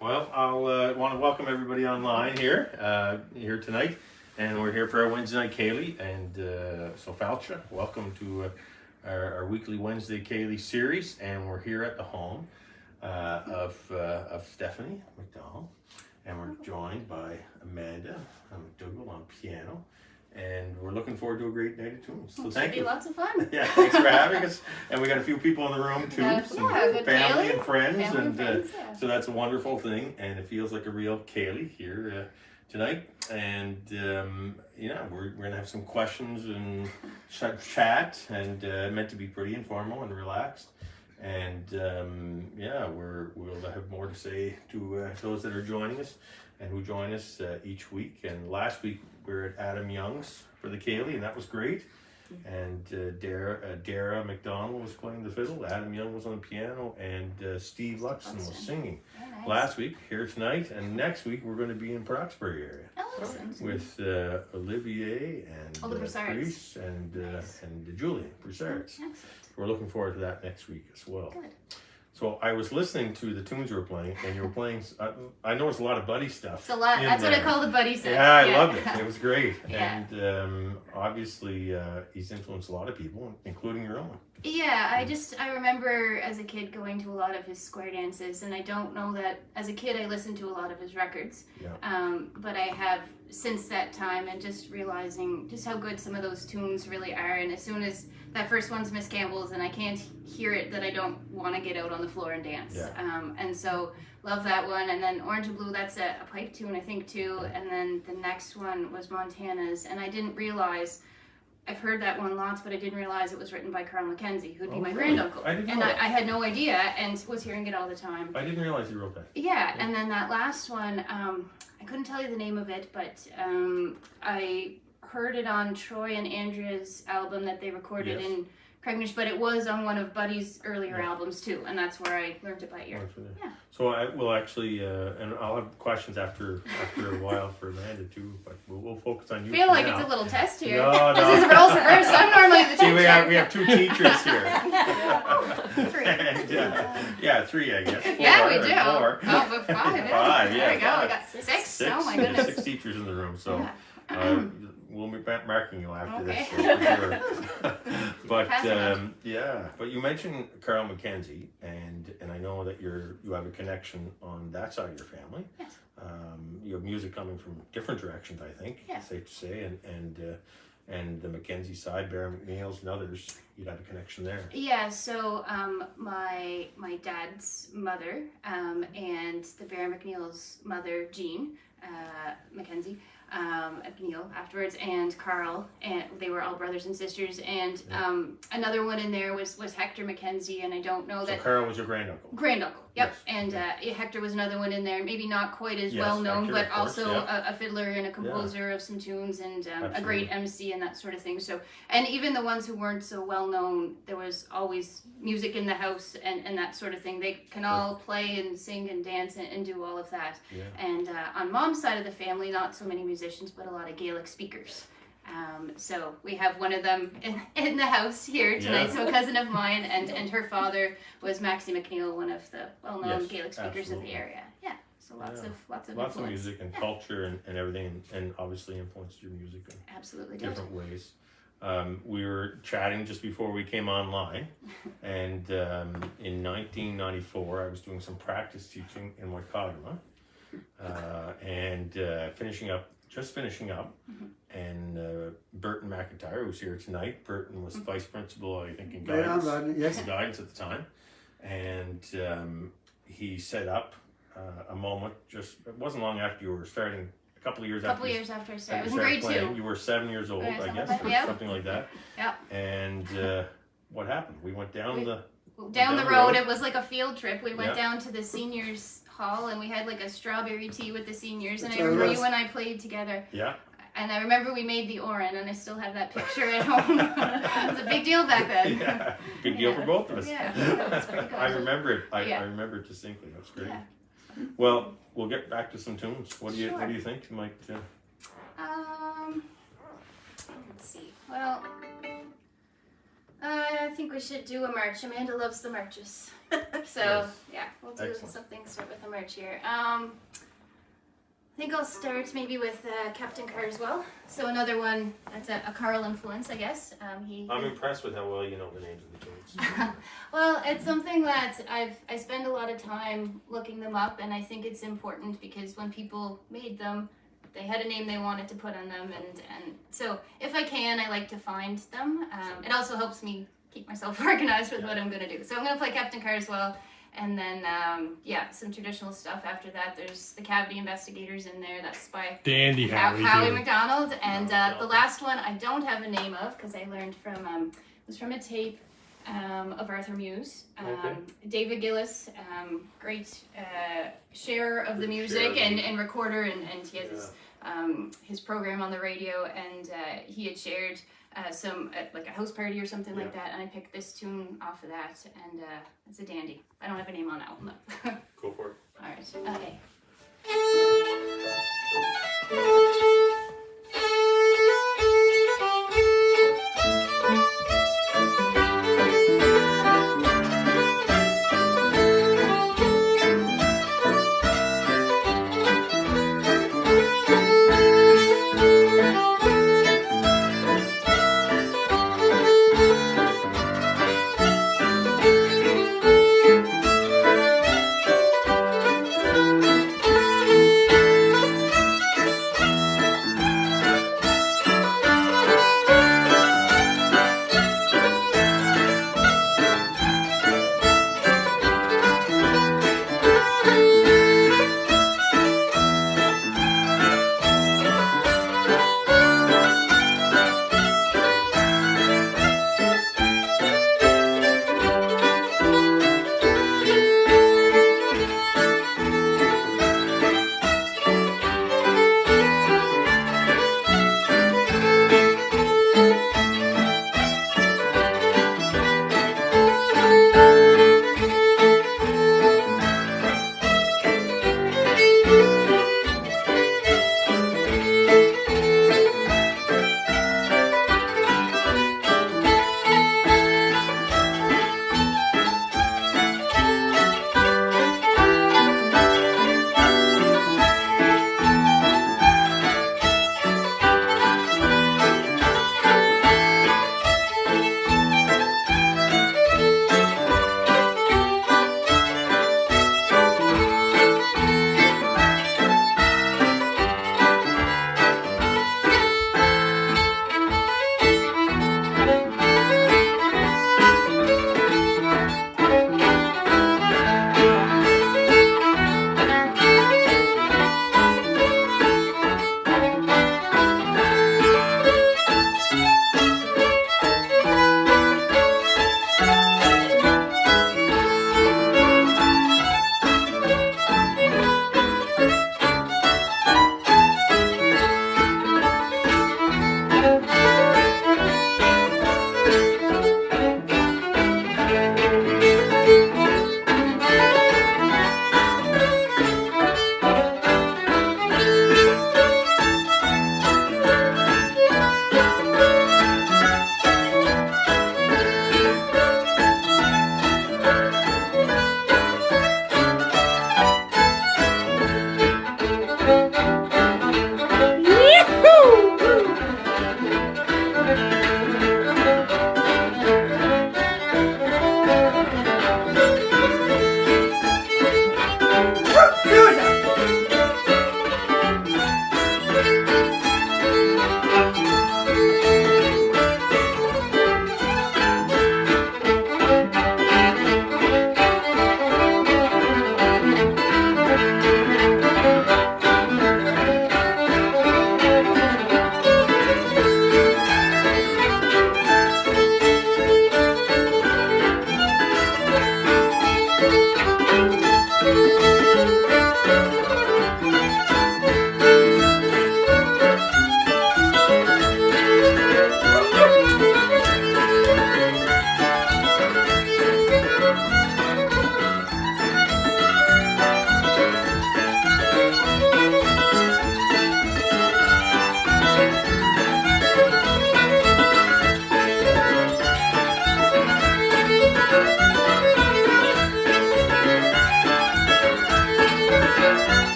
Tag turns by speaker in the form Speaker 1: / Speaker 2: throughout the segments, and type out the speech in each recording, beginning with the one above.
Speaker 1: Well, I'll want to welcome everybody online here tonight. And we're here for our Wednesday night Ceilidh. And so Falcha, welcome to our weekly Wednesday Ceilidh series. And we're here at the home of Stephanie MacDonald. And we're joined by Amanda MacDougall on piano. And we're looking forward to a great night of tunes. So thank you.
Speaker 2: Should be lots of fun.
Speaker 1: Yeah, thanks for having us. And we got a few people in the room too, some
Speaker 2: good
Speaker 1: family and friends,
Speaker 2: Family and friends,
Speaker 1: so that's a wonderful thing. And it feels like a real Ceilidh here tonight. And we're gonna have some questions and chat, and meant to be pretty informal and relaxed. And we'll have more to say to those that are joining us and who join us each week. And last week we were at Adam Young's for the Ceilidh, and that was great. And Dara MacDonald was playing the fiddle, Adam Young was on piano, and Steve Luxon was singing.
Speaker 2: Nice.
Speaker 1: Last week, here tonight, and next week we're going to be in Roxbury area with Olivier and Chris and Julian Broussard. We're looking forward to that next week as well.
Speaker 2: Good.
Speaker 1: So I was listening to the tunes you were playing, and you were playing. I know it's a lot of buddy stuff.
Speaker 2: It's a lot. That's what I call the buddy stuff.
Speaker 1: Yeah, I loved it. It was great,
Speaker 2: Yeah.
Speaker 1: and obviously he's influenced a lot of people, including your own.
Speaker 2: Yeah, I remember as a kid going to a lot of his square dances, and I don't know that as a kid I listened to a lot of his records.
Speaker 1: Yeah.
Speaker 2: But I have since that time, and just realizing just how good some of those tunes really are. And as soon as that first one's Miss Campbell's, and I can't hear it that I don't want to get out on the floor and dance.
Speaker 1: Yeah.
Speaker 2: And so love that one. And then Orange and Blue, that's a pipe tune I think too. And then the next one was Montana's, and I didn't realize. I've heard that one lots, but I didn't realize it was written by Carl Mackenzie, who'd be my granduncle. I had no idea, and was hearing it all the time.
Speaker 1: I didn't realize you wrote that.
Speaker 2: Yeah, and then that last one, I couldn't tell you the name of it, but I heard it on Troy and Andrea's album that they recorded in Craignish, but it was on one of Buddy's earlier albums too, and that's where I learned it by ear. Yeah.
Speaker 1: So I will actually, and I'll have questions after a while for Amanda too, but we'll focus on you.
Speaker 2: I feel like it's a little test here.
Speaker 1: No.
Speaker 2: This is roles reversed. I'm normally the teacher.
Speaker 1: See, we have two teachers here.
Speaker 2: Three.
Speaker 1: And, three, I guess.
Speaker 2: Yeah, we do.
Speaker 1: Four.
Speaker 2: Oh, but five. Yeah.
Speaker 1: Five, yeah.
Speaker 2: There we go.
Speaker 1: Five.
Speaker 2: We got six. Oh my goodness.
Speaker 1: 6 teachers in the room, so.
Speaker 2: Yeah.
Speaker 1: We'll be marking you after
Speaker 2: Okay.
Speaker 1: this, for sure. But you mentioned Carl Mackenzie, and I know that you have a connection on that side of your family.
Speaker 2: Yes.
Speaker 1: You have music coming from different directions, I think.
Speaker 2: Yeah.
Speaker 1: Safe to say, and the Mackenzie side, Barry McNeil's and others, you'd have a connection there.
Speaker 2: Yeah, so my dad's mother and the Barry McNeil's mother, Jean Mackenzie, McNeil afterwards, and Carl, and they were all brothers and sisters, and another one in there was Hector Mackenzie, and I don't know that.
Speaker 1: So Carl was your granduncle.
Speaker 2: Granduncle, yep.
Speaker 1: Yes.
Speaker 2: And Hector was another one in there, maybe not quite as well known,
Speaker 1: Hector,
Speaker 2: but also
Speaker 1: yeah.
Speaker 2: a fiddler and a composer of some tunes, and a great MC and that sort of thing. So, and even the ones who weren't so well known, there was always music in the house and that sort of thing. They can all play and sing and dance and do all of that.
Speaker 1: Yeah.
Speaker 2: And on mom's side of the family, not so many musicians, but a lot of Gaelic speakers. So we have one of them in the house here tonight. So a cousin of mine, and her father was Maxie McNeil, one of the well-known Gaelic speakers of the area. Yeah. So lots of
Speaker 1: lots of music and culture and everything, and obviously influenced your music in
Speaker 2: absolutely
Speaker 1: different ways. We were chatting just before we came online, and in 1994 I was doing some practice teaching in Waikagama, and finishing up, and Burton McIntyre, who's here tonight. Burton was vice principal, I think, in guidance, guidance at the time, and he set up a moment. It wasn't long after you were starting. A couple of years after I started. I was in grade 2.
Speaker 2: You
Speaker 1: were 7 years old, I guess, or something like that.
Speaker 2: Yeah.
Speaker 1: And what happened? We went down the
Speaker 2: road. It was like a field trip. We went down to the seniors hall, and we had like a strawberry tea with the seniors, and I remember you and I played together.
Speaker 1: Yeah.
Speaker 2: And I remember we made the Oran, and I still have that picture at home. It was a big deal back then.
Speaker 1: Yeah, big deal for both of us.
Speaker 2: Yeah, that was pretty good.
Speaker 1: I remember it. I remember it distinctly. That's great.
Speaker 2: Yeah.
Speaker 1: Well, we'll get back to some tunes. What do you think you might?
Speaker 2: Let's see. Well, I think we should do a march. Amanda loves the marches, so
Speaker 1: Yes.
Speaker 2: yeah, we'll do
Speaker 1: Excellent.
Speaker 2: something. Start with a march here. I think I'll start maybe with Captain Carswell. So another one that's a Carl influence, I guess.
Speaker 1: I'm impressed with how well you know the names of the tunes.
Speaker 2: Well, it's something that I spend a lot of time looking them up, and I think it's important because when people made them, they had a name they wanted to put on them, and so if I can, I like to find them. It also helps me keep myself organized with what I'm going to do. So I'm going to play Captain Carswell. And then, some traditional stuff after that. There's the Cavity Investigators in there. That's by
Speaker 3: Dandy
Speaker 2: Howie MacDonald. And the last one I don't have a name of because I learned from was from a tape of Arthur Muse. David Gillis, great sharer of the music and recorder, and he has his program on the radio, and he had shared some like a house party or something like that, and I picked this tune off of that, and it's a dandy. I don't have a name on that one though.
Speaker 1: Go for it.
Speaker 2: All right. Okay.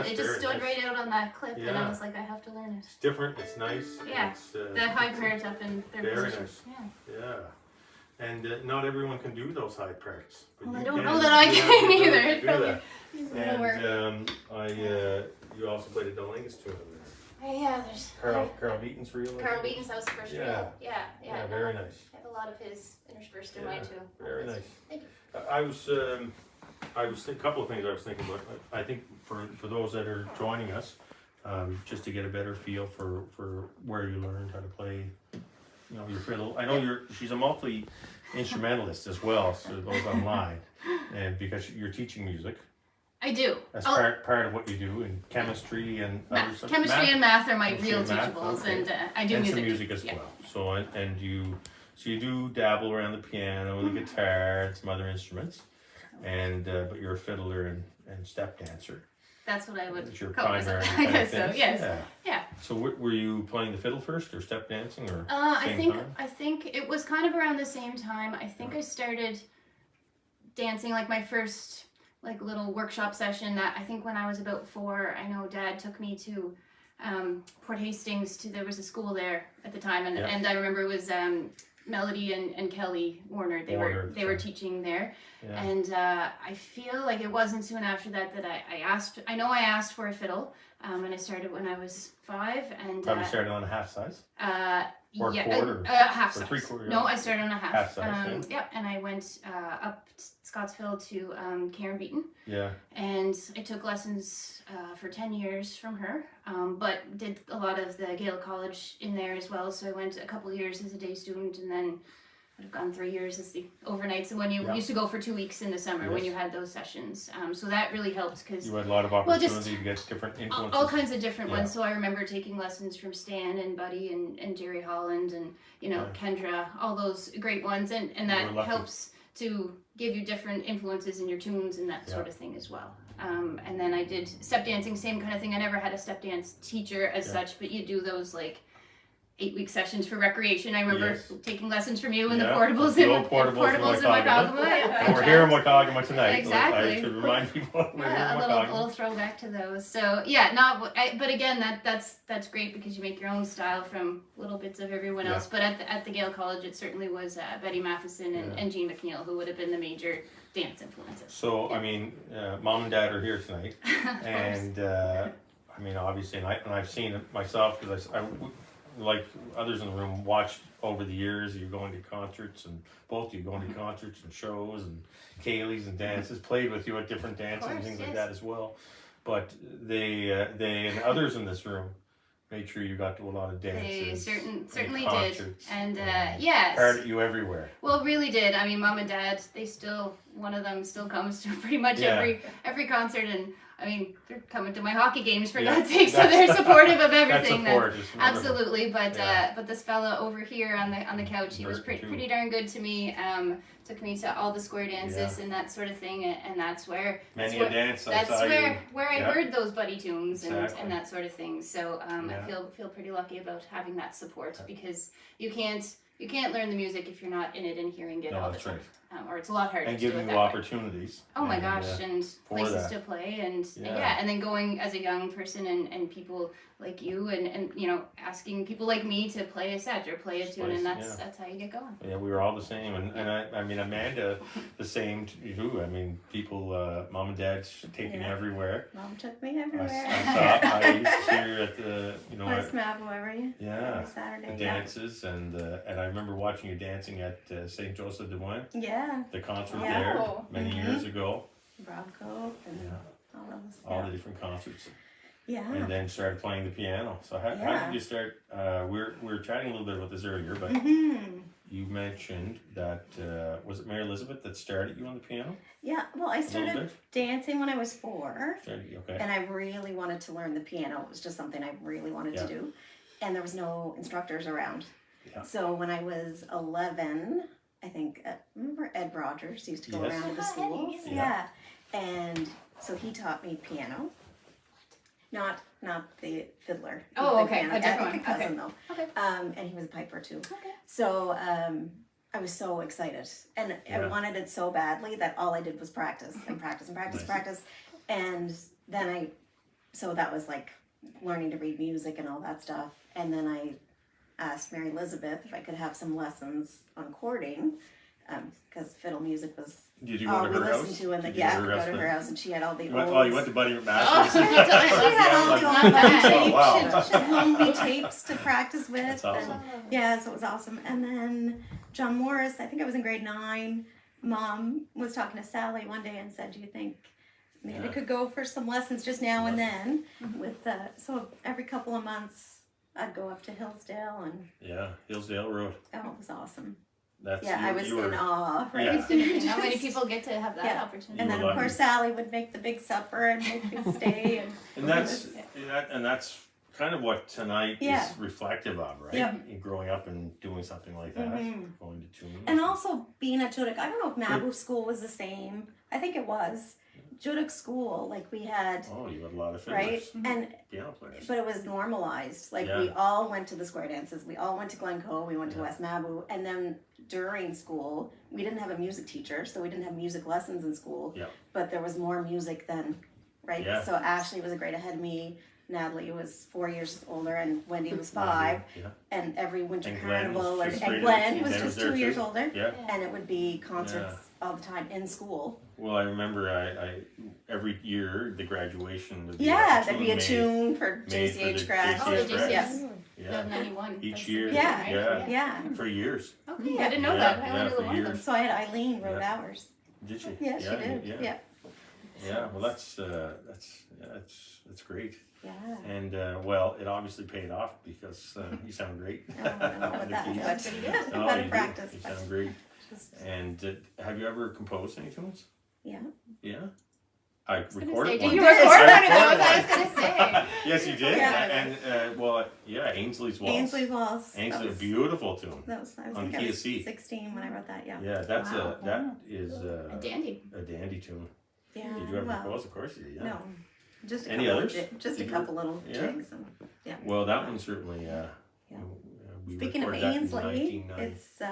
Speaker 2: it
Speaker 1: That's
Speaker 2: just
Speaker 1: very
Speaker 2: stood
Speaker 1: nice.
Speaker 2: right out on that clip, and I
Speaker 1: Yeah.
Speaker 2: was like, I have to learn it.
Speaker 1: It's different. It's nice.
Speaker 2: Yeah.
Speaker 1: It's,
Speaker 2: The high part up in their
Speaker 1: very
Speaker 2: position.
Speaker 1: nice.
Speaker 2: Yeah.
Speaker 1: Yeah. And not everyone can do those high parts. But
Speaker 2: Well, I
Speaker 1: you
Speaker 2: don't
Speaker 1: can.
Speaker 2: know that I
Speaker 1: You have
Speaker 2: can
Speaker 1: the
Speaker 2: either.
Speaker 1: ability to
Speaker 2: It
Speaker 1: do
Speaker 2: probably
Speaker 1: that.
Speaker 2: needs a little work.
Speaker 1: And you also played a Delangus tune over there.
Speaker 2: Yeah, there's
Speaker 1: Carl Beaton's reel. I
Speaker 2: Carl
Speaker 1: think.
Speaker 2: Beaton's, that was the first
Speaker 1: Yeah.
Speaker 2: reel. Yeah.
Speaker 1: Yeah, very nice.
Speaker 2: I have a lot of his interspersed in
Speaker 1: Yeah,
Speaker 2: mine too.
Speaker 1: very nice.
Speaker 2: Thank you.
Speaker 1: I was a couple of things I was thinking about. I think for those that are joining us, just to get a better feel for where you learned how to play, your fiddle. I know she's a multi instrumentalist as well, so those online, and because you're teaching music.
Speaker 2: I do.
Speaker 1: That's part of what you do in chemistry and other stuff.
Speaker 2: Chemistry and math are my
Speaker 1: Chemistry
Speaker 2: real
Speaker 1: and math,
Speaker 2: teachables,
Speaker 1: okay.
Speaker 2: and I do
Speaker 1: and
Speaker 2: music.
Speaker 1: some music as well. So and you do dabble around the piano, the guitar, and some other instruments, and but you're a fiddler and step dancer.
Speaker 2: That's what I would
Speaker 1: That's your
Speaker 2: call
Speaker 1: primary.
Speaker 2: myself. I guess so.
Speaker 1: things.
Speaker 2: Yes. Yeah.
Speaker 1: So were you playing the fiddle first, or step dancing, or
Speaker 2: I
Speaker 1: same time?
Speaker 2: think it was kind of around the same time. I think I started dancing like my first little workshop session. That I think when I was about 4. I know Dad took me to Port Hastings. There was a school there at the time, and I remember it was Melody and Kelly Warner. They were teaching there,
Speaker 1: Yeah.
Speaker 2: and I feel like it wasn't soon after that I asked. I know I asked for a fiddle, and I started when I was 5, and
Speaker 1: Probably started on a half size. Or
Speaker 2: yeah,
Speaker 1: quarter,
Speaker 2: half
Speaker 1: or
Speaker 2: size.
Speaker 1: 3/4,
Speaker 2: No, I started on a half.
Speaker 1: Half size,
Speaker 2: Yep, and I went up Scottsville to Karen Beaton,
Speaker 1: Yeah.
Speaker 2: and I took lessons for 10 years from her, but did a lot of the Gale College in there as well. So I went a couple years as a day student, and then I've gone 3 years as the overnights, and when you used to go for 2 weeks in the summer when
Speaker 1: Yes.
Speaker 2: you had those sessions. So that really helped because
Speaker 1: You had a lot of opportunity to get different influences.
Speaker 2: all kinds of different
Speaker 1: Yeah.
Speaker 2: ones. So I remember taking lessons from Stan and Buddy and Jerry Holland and Kendra, all those great ones, and that
Speaker 1: We're lucky.
Speaker 2: helps to give you different influences in your tunes and that sort of thing as well. And then I did step dancing, same kind of thing. I never had a step dance teacher as such, but you do those 8-week sessions for recreation. I remember taking lessons from you and the portables in Waikagama.
Speaker 1: And we're here in Waikagama tonight.
Speaker 2: Exactly.
Speaker 1: I should remind people we're here in
Speaker 2: A
Speaker 1: Waikagama.
Speaker 2: little throwback to those. So but again, that's great because you make your own style from little bits of everyone else. But at the Gale College, it certainly was Betty Matheson and Jean McNeil who would have been the major dance influences.
Speaker 1: So I mean, Mom and Dad are here tonight, and I mean, obviously, and I've seen it myself because I like others in the room watched over the years. You're going to concerts, and both of you going to concerts and shows and Kaylee's and dances. Played with you at different dances and things like that as well. But they and others in this room made sure you got to a lot of dances.
Speaker 2: They certainly
Speaker 1: concerts,
Speaker 2: did, and
Speaker 1: yes, heard you everywhere.
Speaker 2: Well, really did. I mean, Mom and Dad, one of them still comes to pretty much every concert, and I mean, they're coming to my hockey games for God's sake, so they're supportive of everything. Absolutely, but this fella over here on the couch, he was pretty darn good to me. Took me to all the square dances and that sort of thing, and that's where I heard those buddy tunes and that sort of thing. So I feel pretty lucky about having that support because you can't learn the music if you're not in it and hearing it all the time. Or it's a lot harder
Speaker 1: and
Speaker 2: to do it
Speaker 1: giving
Speaker 2: that
Speaker 1: you
Speaker 2: way.
Speaker 1: opportunities.
Speaker 2: Oh my gosh, and places to play and and then going as a young person and people like you and asking people like me to play a set or play a tune, and that's how you get going.
Speaker 1: Yeah, we were all the same, and I mean Amanda, the same too. I mean people, Mom and Dad's taking you everywhere.
Speaker 3: Mom took me everywhere.
Speaker 1: I used to see her at the
Speaker 3: every Saturday.
Speaker 1: The dances and I remember watching you dancing at St. Joseph de Moines.
Speaker 3: Yeah.
Speaker 1: The concert there many years ago.
Speaker 3: Bronco and
Speaker 1: all the different concerts.
Speaker 3: Yeah.
Speaker 1: And then started playing the piano. So how did you start? We were chatting a little bit about this earlier, but you mentioned that was it Mary Elizabeth that started you on the piano?
Speaker 3: Yeah. Well, I started dancing when I was 4.
Speaker 1: Okay.
Speaker 3: And I really wanted to learn the piano. It was just something I really wanted to do. And there was no instructors around. Yeah. So when I was 11, I think, remember Ed Rogers used to go around to the schools? Yeah. And so he taught me piano. Not the fiddler.
Speaker 2: Oh, okay.
Speaker 3: A different cousin, though. Okay. And he was a piper, too. Okay. So I was so excited. And I wanted it so badly that all I did was practice and practice and practice and practice. And then I so that was like learning to read music and all that stuff. And then I asked Mary Elizabeth if I could have some lessons on chording, because fiddle music was
Speaker 1: Did you
Speaker 3: all
Speaker 1: go
Speaker 3: we
Speaker 1: to her
Speaker 3: listened
Speaker 1: house?
Speaker 3: to in the
Speaker 1: Did you go to her
Speaker 3: go
Speaker 1: house
Speaker 3: to her
Speaker 1: then?
Speaker 3: house, and she had all the
Speaker 1: You went,
Speaker 3: old.
Speaker 1: oh, you went to Buddy
Speaker 2: Oh,
Speaker 1: Masters?
Speaker 3: She had all the old
Speaker 1: Oh, wow.
Speaker 3: tapes. She'd loaned me tapes to practice with.
Speaker 1: That's awesome.
Speaker 3: And, yeah, so it was awesome. And then John Morris, I think I was in grade 9. Mom was talking to Sally one day and said, "Do you think Amanda could go for some lessons just now and then?" With so every couple of months, I'd go up to Hillsdale, and
Speaker 1: Yeah, Hillsdale Road.
Speaker 3: oh, it was awesome.
Speaker 1: That's
Speaker 3: Yeah, I was
Speaker 1: you were,
Speaker 3: in awe. Right?
Speaker 1: Yeah.
Speaker 2: It's interesting how many people get to have that
Speaker 3: Yeah.
Speaker 2: opportunity.
Speaker 3: And
Speaker 1: You
Speaker 3: then
Speaker 1: were
Speaker 3: of course Sally would make the big supper and make me stay.
Speaker 1: And that's kind of what tonight
Speaker 3: Yeah.
Speaker 1: is reflective of, right?
Speaker 3: Yeah.
Speaker 1: Growing up and doing something like that,
Speaker 3: Mhm.
Speaker 1: going to tunes.
Speaker 3: And also being at Judith, I don't know if Mabou School was the same. I think it was. Judith School, like we had,
Speaker 1: Oh, you had a lot of
Speaker 3: right?
Speaker 1: fiddlers,
Speaker 3: And
Speaker 1: piano players.
Speaker 3: but it was normalized. Like
Speaker 1: Yeah.
Speaker 3: we all went to the square dances. We all went to Glencoe. We went to
Speaker 1: Yeah.
Speaker 3: West Mabou. And then during school, we didn't have a music teacher, so we didn't have music lessons in school.
Speaker 1: Yeah.
Speaker 3: But there was more music then, right?
Speaker 1: Yeah.
Speaker 3: So Ashley was a grade ahead of me. Natalie was 4 years older, and Wendy was 5.
Speaker 1: Yeah.
Speaker 3: And every winter
Speaker 1: And Glenn
Speaker 3: carnival,
Speaker 1: was just
Speaker 3: and
Speaker 1: great.
Speaker 3: Glenn
Speaker 1: Glenn
Speaker 3: was
Speaker 1: was
Speaker 3: just
Speaker 1: there
Speaker 3: 2 years
Speaker 1: too.
Speaker 3: older.
Speaker 1: Yeah.
Speaker 3: And it would be concerts all the time in school.
Speaker 1: Well, I remember I every year the graduation. There'd be
Speaker 3: Yeah, there'd be a
Speaker 1: made-
Speaker 3: tune for
Speaker 1: made for
Speaker 3: JCH
Speaker 1: the
Speaker 3: grads.
Speaker 2: Oh, the
Speaker 1: JCH grads.
Speaker 2: JCS.
Speaker 1: Yeah.
Speaker 2: 91.
Speaker 1: Each
Speaker 2: That's the
Speaker 1: year.
Speaker 2: big
Speaker 3: Yeah.
Speaker 2: one, right?
Speaker 1: Yeah.
Speaker 3: Yeah.
Speaker 1: For years.
Speaker 2: Okay,
Speaker 3: Yeah.
Speaker 2: I didn't know
Speaker 1: Yeah,
Speaker 2: that. I
Speaker 1: yeah,
Speaker 2: only
Speaker 1: for
Speaker 2: knew one of them.
Speaker 1: years.
Speaker 3: So I had Eileen wrote
Speaker 1: Yeah.
Speaker 3: hours.
Speaker 1: Did she?
Speaker 3: Yeah, she did.
Speaker 1: Yeah.
Speaker 3: Yeah.
Speaker 1: Well, that's great.
Speaker 3: Yeah.
Speaker 1: And well, it obviously paid off because you sound great.
Speaker 3: I don't know what that
Speaker 1: Nikki.
Speaker 3: is.
Speaker 2: Pretty good.
Speaker 1: Oh,
Speaker 3: Better
Speaker 1: you do.
Speaker 3: practice.
Speaker 1: You sound great.
Speaker 3: Just,
Speaker 1: And have you ever composed any tunes?
Speaker 3: yeah.
Speaker 1: Yeah. I
Speaker 2: I was gonna
Speaker 1: recorded
Speaker 2: say,
Speaker 1: one.
Speaker 2: did you record one?
Speaker 1: I
Speaker 2: That was what I was
Speaker 1: recorded
Speaker 2: gonna say.
Speaker 1: Yes, you did.
Speaker 3: Yeah.
Speaker 1: And well, yeah, Ainsley's Waltz.
Speaker 3: Ainsley Waltz.
Speaker 1: Ainsley, a
Speaker 3: That
Speaker 1: beautiful tune.
Speaker 3: was, I
Speaker 1: on
Speaker 3: think
Speaker 1: key
Speaker 3: I
Speaker 1: of
Speaker 3: was
Speaker 1: C.
Speaker 3: 16 when I wrote that, yeah.
Speaker 1: Yeah, that
Speaker 2: Wow.
Speaker 1: is
Speaker 2: A dandy.
Speaker 1: a dandy tune.
Speaker 3: Yeah.
Speaker 1: Did you ever
Speaker 3: well,
Speaker 1: compose? Of course you did. Yeah.
Speaker 3: No. Just a
Speaker 1: Any
Speaker 3: couple
Speaker 1: others?
Speaker 3: just
Speaker 1: Did
Speaker 3: a
Speaker 1: you-
Speaker 3: couple little
Speaker 1: Yeah.
Speaker 3: jigs. And, yeah.
Speaker 1: Well, that one certainly.
Speaker 3: Yeah.
Speaker 1: We
Speaker 3: Speaking of
Speaker 1: recorded that in
Speaker 3: Ainsley,
Speaker 1: 1990.
Speaker 3: it's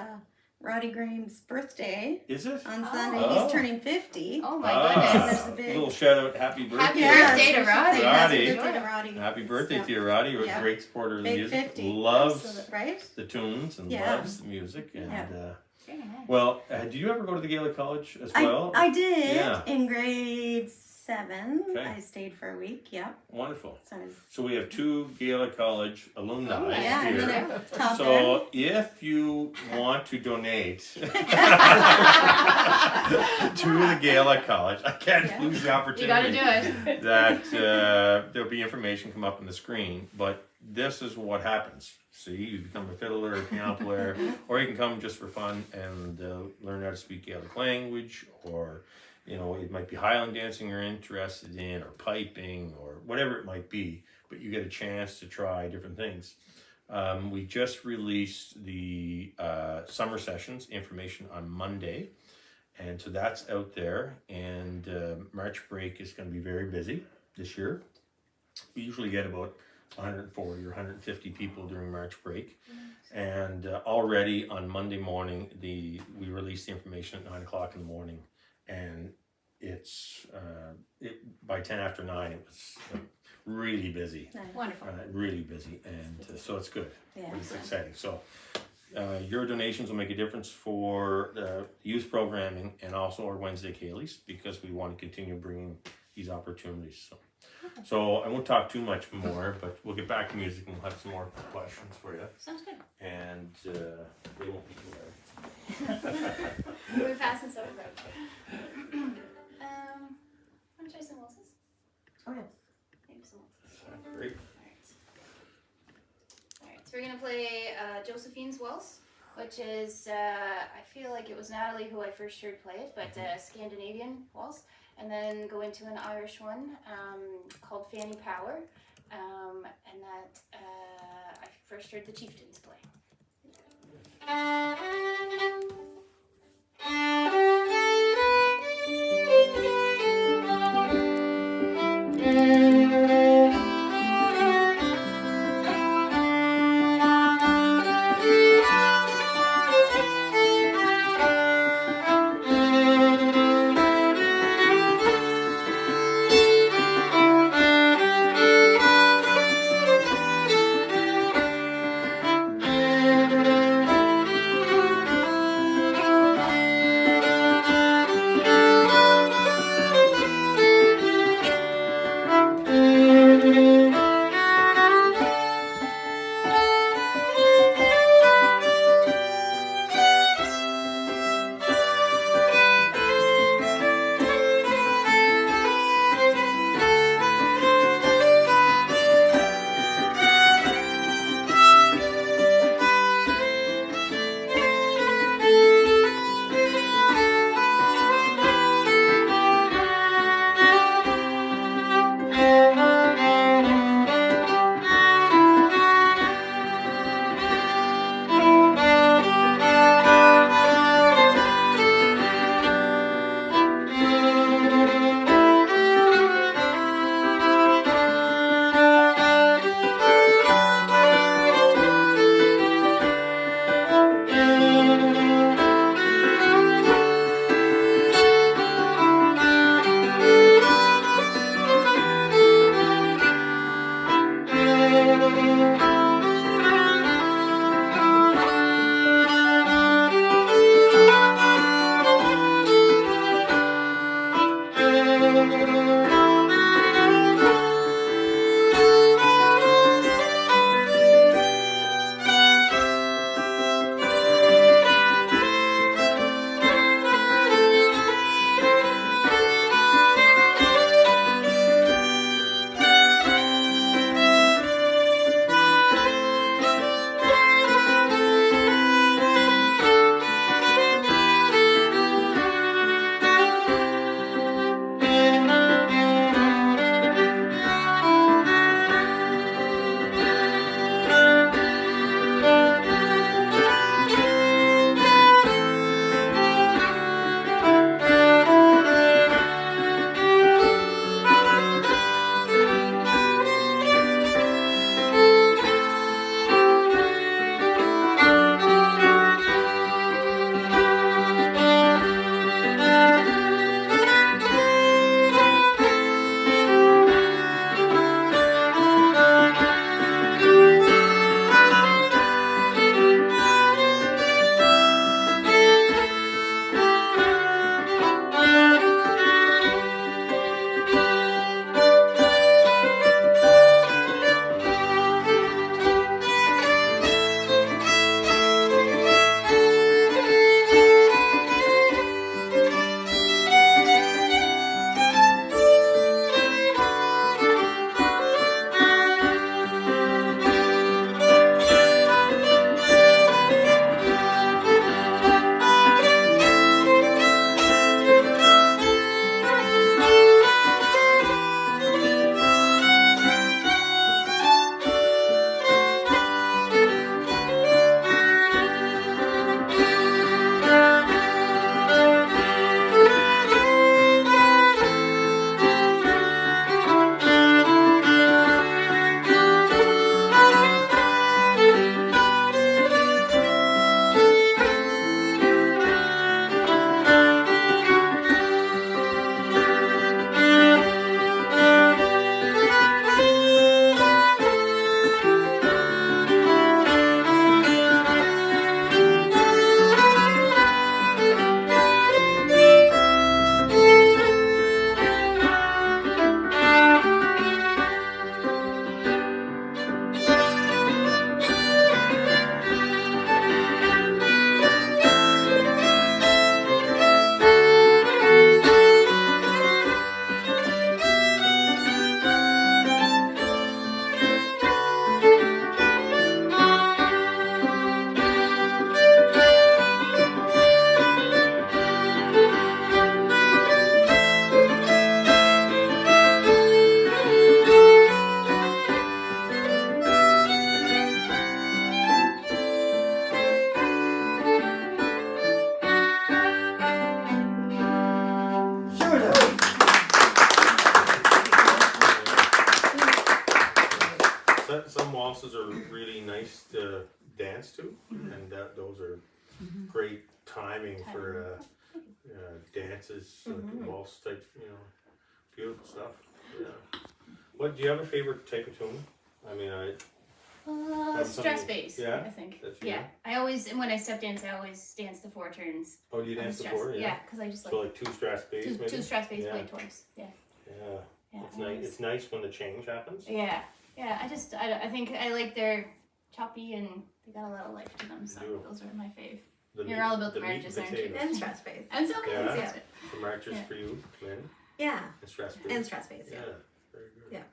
Speaker 3: Roddy Graham's birthday
Speaker 1: Is it?
Speaker 3: on
Speaker 2: Oh.
Speaker 3: Sunday.
Speaker 1: Oh.
Speaker 3: He's turning 50.
Speaker 2: Oh my
Speaker 3: There's
Speaker 2: goodness.
Speaker 3: a big-
Speaker 1: little shout out, happy birthday.
Speaker 2: Happy
Speaker 3: Yeah,
Speaker 2: birthday to
Speaker 3: we should say
Speaker 2: Roddy.
Speaker 1: Roddy.
Speaker 3: Happy birthday to Roddy.
Speaker 1: Happy birthday
Speaker 3: Yeah.
Speaker 1: to you, Roddy. You're
Speaker 3: Yeah.
Speaker 1: a great supporter of the
Speaker 3: Big
Speaker 1: music.
Speaker 3: 50.
Speaker 1: Loves
Speaker 2: Absolutely.
Speaker 3: Right?
Speaker 1: the tunes and
Speaker 3: Yeah.
Speaker 1: loves the music. And
Speaker 3: Yeah.
Speaker 2: Very nice.
Speaker 1: well, did you ever go to the Gaelic College as well?
Speaker 3: I did
Speaker 1: Yeah.
Speaker 3: in grade 7.
Speaker 1: Okay.
Speaker 3: I stayed for a week. Yeah.
Speaker 1: Wonderful.
Speaker 3: So I was
Speaker 1: So we have 2 Gaelic College alumni
Speaker 2: Oh,
Speaker 3: yeah,
Speaker 1: here.
Speaker 3: and then I top
Speaker 1: So if you want to donate to the Gaelic College, I can't
Speaker 3: Yeah.
Speaker 1: lose the
Speaker 2: You
Speaker 1: opportunity.
Speaker 2: gotta do it.
Speaker 1: That there'll be information come up on the screen, but this is what happens. See, you become a fiddler, a piano player, or you can come just for fun and learn how to speak Gaelic language, or it might be Highland dancing you're interested in, or piping, or whatever it might be. But you get a chance to try different things. We just released the summer sessions information on Monday, and so that's out there. And March break is going to be very busy this year. We usually get about 140 or 150 people during March break, and already on Monday morning we released the information at 9 o'clock in the morning, and it's by 10 after 9 it was really busy.
Speaker 2: Wonderful.
Speaker 1: Really busy, and so it's good.
Speaker 3: Yeah.
Speaker 1: It's exciting. So your donations will make a difference for the youth programming and also our Wednesday Ceilidhs, because we want to continue bringing these opportunities. So I won't talk too much more, but we'll get back to music and we'll have some more questions for you.
Speaker 2: Sounds good.
Speaker 1: And they won't be too hard.
Speaker 2: We're fast and so why don't you try some waltzes?
Speaker 3: Okay.
Speaker 2: Maybe some waltzes.
Speaker 1: Great.
Speaker 2: Alright, so we're gonna play Josephine's Waltz, which is, I feel like it was Natalie who I first heard play it, but Scandinavian waltz, and then go into an Irish one called Fanny Power, and that I first heard the Chieftains play.
Speaker 1: waltzes are really nice to dance to, and those are great timing for dances, waltz type, beautiful stuff. Yeah. What do you have a favorite type of tune? I mean,
Speaker 2: stress bass.
Speaker 1: Yeah?
Speaker 2: I think.
Speaker 1: That's you?
Speaker 2: Yeah, I always, and when I step dance, I always dance the 4 turns.
Speaker 1: Oh, do you dance the 4?
Speaker 2: Yeah, because I just like.
Speaker 1: So like 2 stress bass, maybe?
Speaker 2: 2 stress bass played twice. Yeah.
Speaker 1: Yeah.
Speaker 2: Yeah.
Speaker 1: It's nice. It's nice when the change happens.
Speaker 2: Yeah. Yeah. I think I like their choppy and they got a lot of life to them. So those are my fave. You're all about the marches, aren't you?
Speaker 3: And stress bass.
Speaker 2: And so good.
Speaker 1: Yeah. The marches for you, Lynn.
Speaker 3: Yeah.
Speaker 1: And stress bass.
Speaker 3: And stress bass.
Speaker 1: Yeah. Very good.
Speaker 3: Yeah.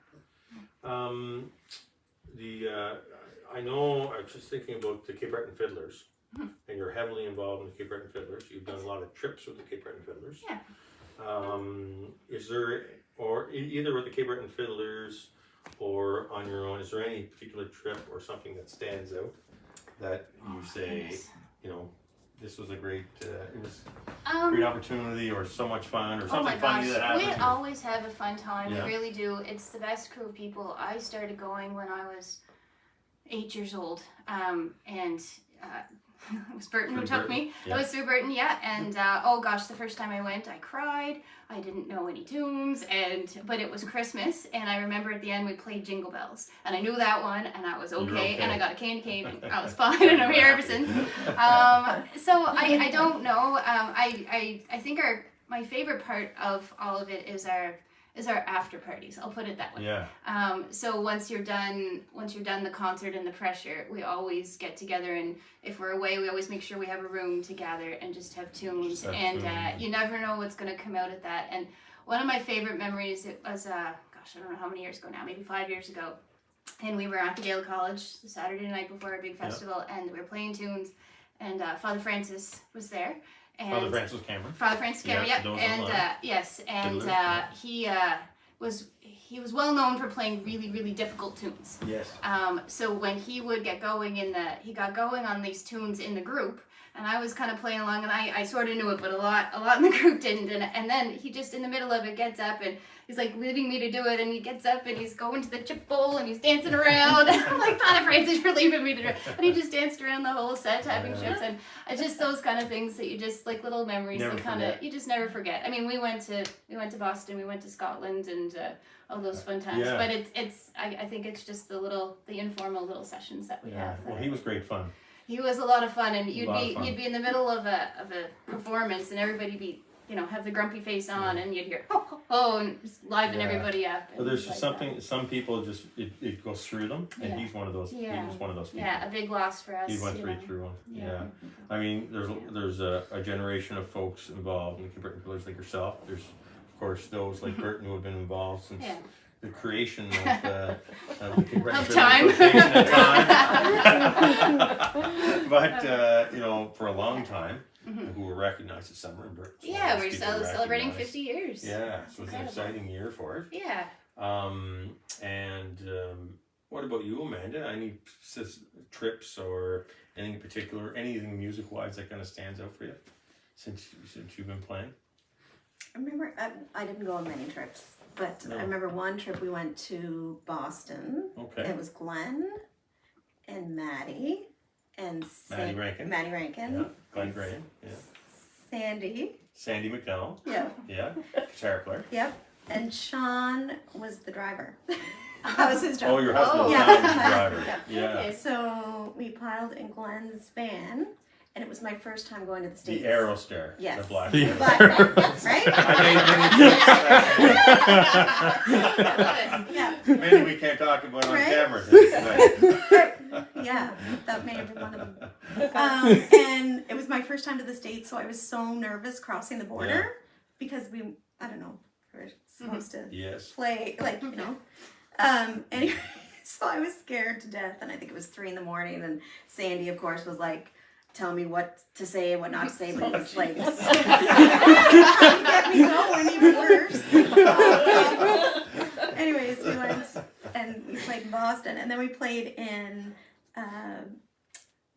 Speaker 1: I know. I was just thinking about the Cape Breton Fiddlers, and you're heavily involved in the Cape Breton Fiddlers. You've done a lot of trips with the Cape Breton Fiddlers.
Speaker 2: Yeah.
Speaker 1: Is there, or either with the Cape Breton Fiddlers or on your own, is there any particular trip or something that stands out that you say, this was a great, it was a great opportunity or so much fun or something funny that happened?
Speaker 2: We always have a fun time.
Speaker 1: Yeah.
Speaker 2: We really do. It's the best crew of people. I started going when I was 8 years old, and it was Burton who took me.
Speaker 1: Yeah.
Speaker 2: It was through Burton, yeah. And oh gosh, the first time I went, I cried. I didn't know any tunes, but it was Christmas, and I remember at the end we played Jingle Bells, and I knew that one, and I was okay, and I got a candy cane, and I was fine, and I'm here ever since. So I don't know. I think my favorite part of all of it is our after parties. I'll put it that way.
Speaker 1: Yeah.
Speaker 2: So once you're done the concert and the pressure, we always get together, and if we're away, we always make sure we have a room to gather and just have tunes. You never know what's going to come out of that. And one of my favorite memories, it was I don't know how many years ago now, maybe 5 years ago, and we were at MacDougall College the Saturday night before our big festival, and we were playing tunes, and Father Francis was there. And
Speaker 1: Father Francis Cameron.
Speaker 2: Father Francis Cameron, yep. And yes, and he was well known for playing really, really difficult tunes.
Speaker 1: Yes.
Speaker 2: So when he would get going he got going on these tunes in the group, and I was kind of playing along, and I sort of knew it, but a lot in the group didn't. And then he just in the middle of it gets up and he's like leaving me to do it, and he gets up and he's going to the chip bowl and he's dancing around. And I'm like, Father Francis, you're leaving me to do it. And he just danced around the whole set having chips, and it's just those kind of things that you just like little memories that kind of you just never forget. I mean, we went to Boston, we went to Scotland, and all those fun times.
Speaker 1: Yeah.
Speaker 2: But I think it's just the informal little sessions that we have.
Speaker 1: Well, he was great fun.
Speaker 2: He was a lot of fun, and you'd be in the middle of a performance, and everybody be have the grumpy face on, and you'd hear oh, and just liven everybody up.
Speaker 1: Well, there's just something. Some people just it goes through them, and he's one of those.
Speaker 2: Yeah.
Speaker 1: He was one of those people.
Speaker 2: Yeah, a big loss for us.
Speaker 1: He went right through one. Yeah. I mean, there's a generation of folks involved in the Cape Breton Fiddlers like yourself. There's of course those like Burton who have been involved since. The creation of the Cape Breton Fiddlers.
Speaker 2: Time.
Speaker 1: But for a long time, who were recognized this summer in Burton.
Speaker 2: Yeah, we're celebrating 50 years.
Speaker 1: Yeah, so it's an exciting year for it.
Speaker 2: Yeah.
Speaker 1: What about you, Amanda? Any trips or anything in particular, anything music-wise that kind of stands out for you since you've been playing?
Speaker 3: I remember, I didn't go on many trips, but I remember one trip we went to Boston.
Speaker 1: Okay.
Speaker 3: It was Glenn and Maddie and
Speaker 1: Maddie Rankin.
Speaker 3: Yeah,
Speaker 1: Glenn Graham. Yeah.
Speaker 3: Sandy
Speaker 1: MacDonald.
Speaker 3: Yeah.
Speaker 1: Yeah. Guitar player.
Speaker 3: Yep. And Sean was the driver. That was his job.
Speaker 1: Oh, your husband was the driver. Yeah.
Speaker 3: Okay, so we piled in Glenn's van, and it was my first time going to the States.
Speaker 1: The Aerostar.
Speaker 3: Yes.
Speaker 1: The black.
Speaker 3: Right? Yeah.
Speaker 1: Maybe we can't talk about it on camera.
Speaker 3: Yeah, that may have been one of them. And it was my first time to the States, so I was so nervous crossing the border because we were supposed to play, anyway, so I was scared to death, and I think it was 3 a.m, and Sandy, of course, was like, tell me what to say and what not to say, but he was like, get me going even worse. Anyways, we went and we played in Boston, and then we played in,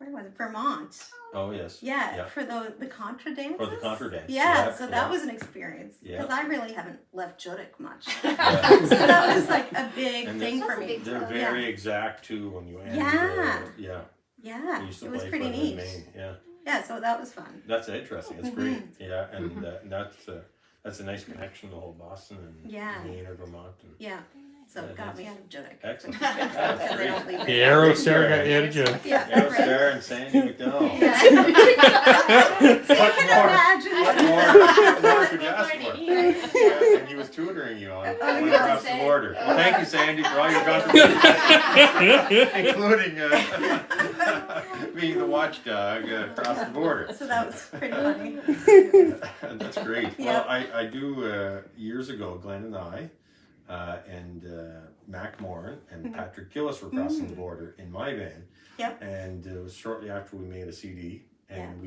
Speaker 3: where was it? Vermont.
Speaker 1: Oh yes.
Speaker 3: Yeah, for the contra dances.
Speaker 1: For the contra dance.
Speaker 3: Yeah, so that was an experience because
Speaker 1: Yeah.
Speaker 3: I really haven't left Judic much.
Speaker 1: Yeah.
Speaker 3: So that was like a big
Speaker 1: And
Speaker 3: thing
Speaker 2: that's
Speaker 3: for
Speaker 2: a
Speaker 3: me.
Speaker 2: big
Speaker 1: They're very exact too when you end.
Speaker 3: Yeah.
Speaker 1: Yeah.
Speaker 3: Yeah,
Speaker 1: We used to
Speaker 3: it was
Speaker 1: play
Speaker 3: pretty
Speaker 1: for them in
Speaker 3: neat.
Speaker 1: Maine. Yeah.
Speaker 3: Yeah, so that was fun.
Speaker 1: That's interesting. It's great. Yeah, and that's a nice connection to the whole Boston and
Speaker 3: Yeah.
Speaker 1: Maine or Vermont. And,
Speaker 3: Yeah, so it got
Speaker 1: that's
Speaker 3: me out of Judic.
Speaker 1: excellent.
Speaker 3: Because
Speaker 1: That's
Speaker 3: I
Speaker 1: great.
Speaker 3: don't leave
Speaker 4: The
Speaker 3: it.
Speaker 4: arrow star got you out of Judic.
Speaker 3: Yeah,
Speaker 1: Arrow
Speaker 3: right.
Speaker 1: Star and Sandy MacDonald.
Speaker 2: Yeah.
Speaker 3: So you
Speaker 1: What
Speaker 3: can
Speaker 1: more?
Speaker 3: imagine.
Speaker 1: What more could you ask for?
Speaker 2: Right.
Speaker 1: Yeah, and he was tutoring you on
Speaker 3: Oh,
Speaker 1: going
Speaker 3: yeah.
Speaker 1: across the border. Well, thank you, Sandy, for all your contributions, including being the watchdog across the border.
Speaker 3: So that was pretty funny.
Speaker 1: That's great.
Speaker 3: Yeah.
Speaker 1: Well, I do, years ago, Glenn and I, and Mac Moran and Patrick Gillis were crossing the border in my van.
Speaker 3: Yep.
Speaker 1: And it was shortly after we made a CD, and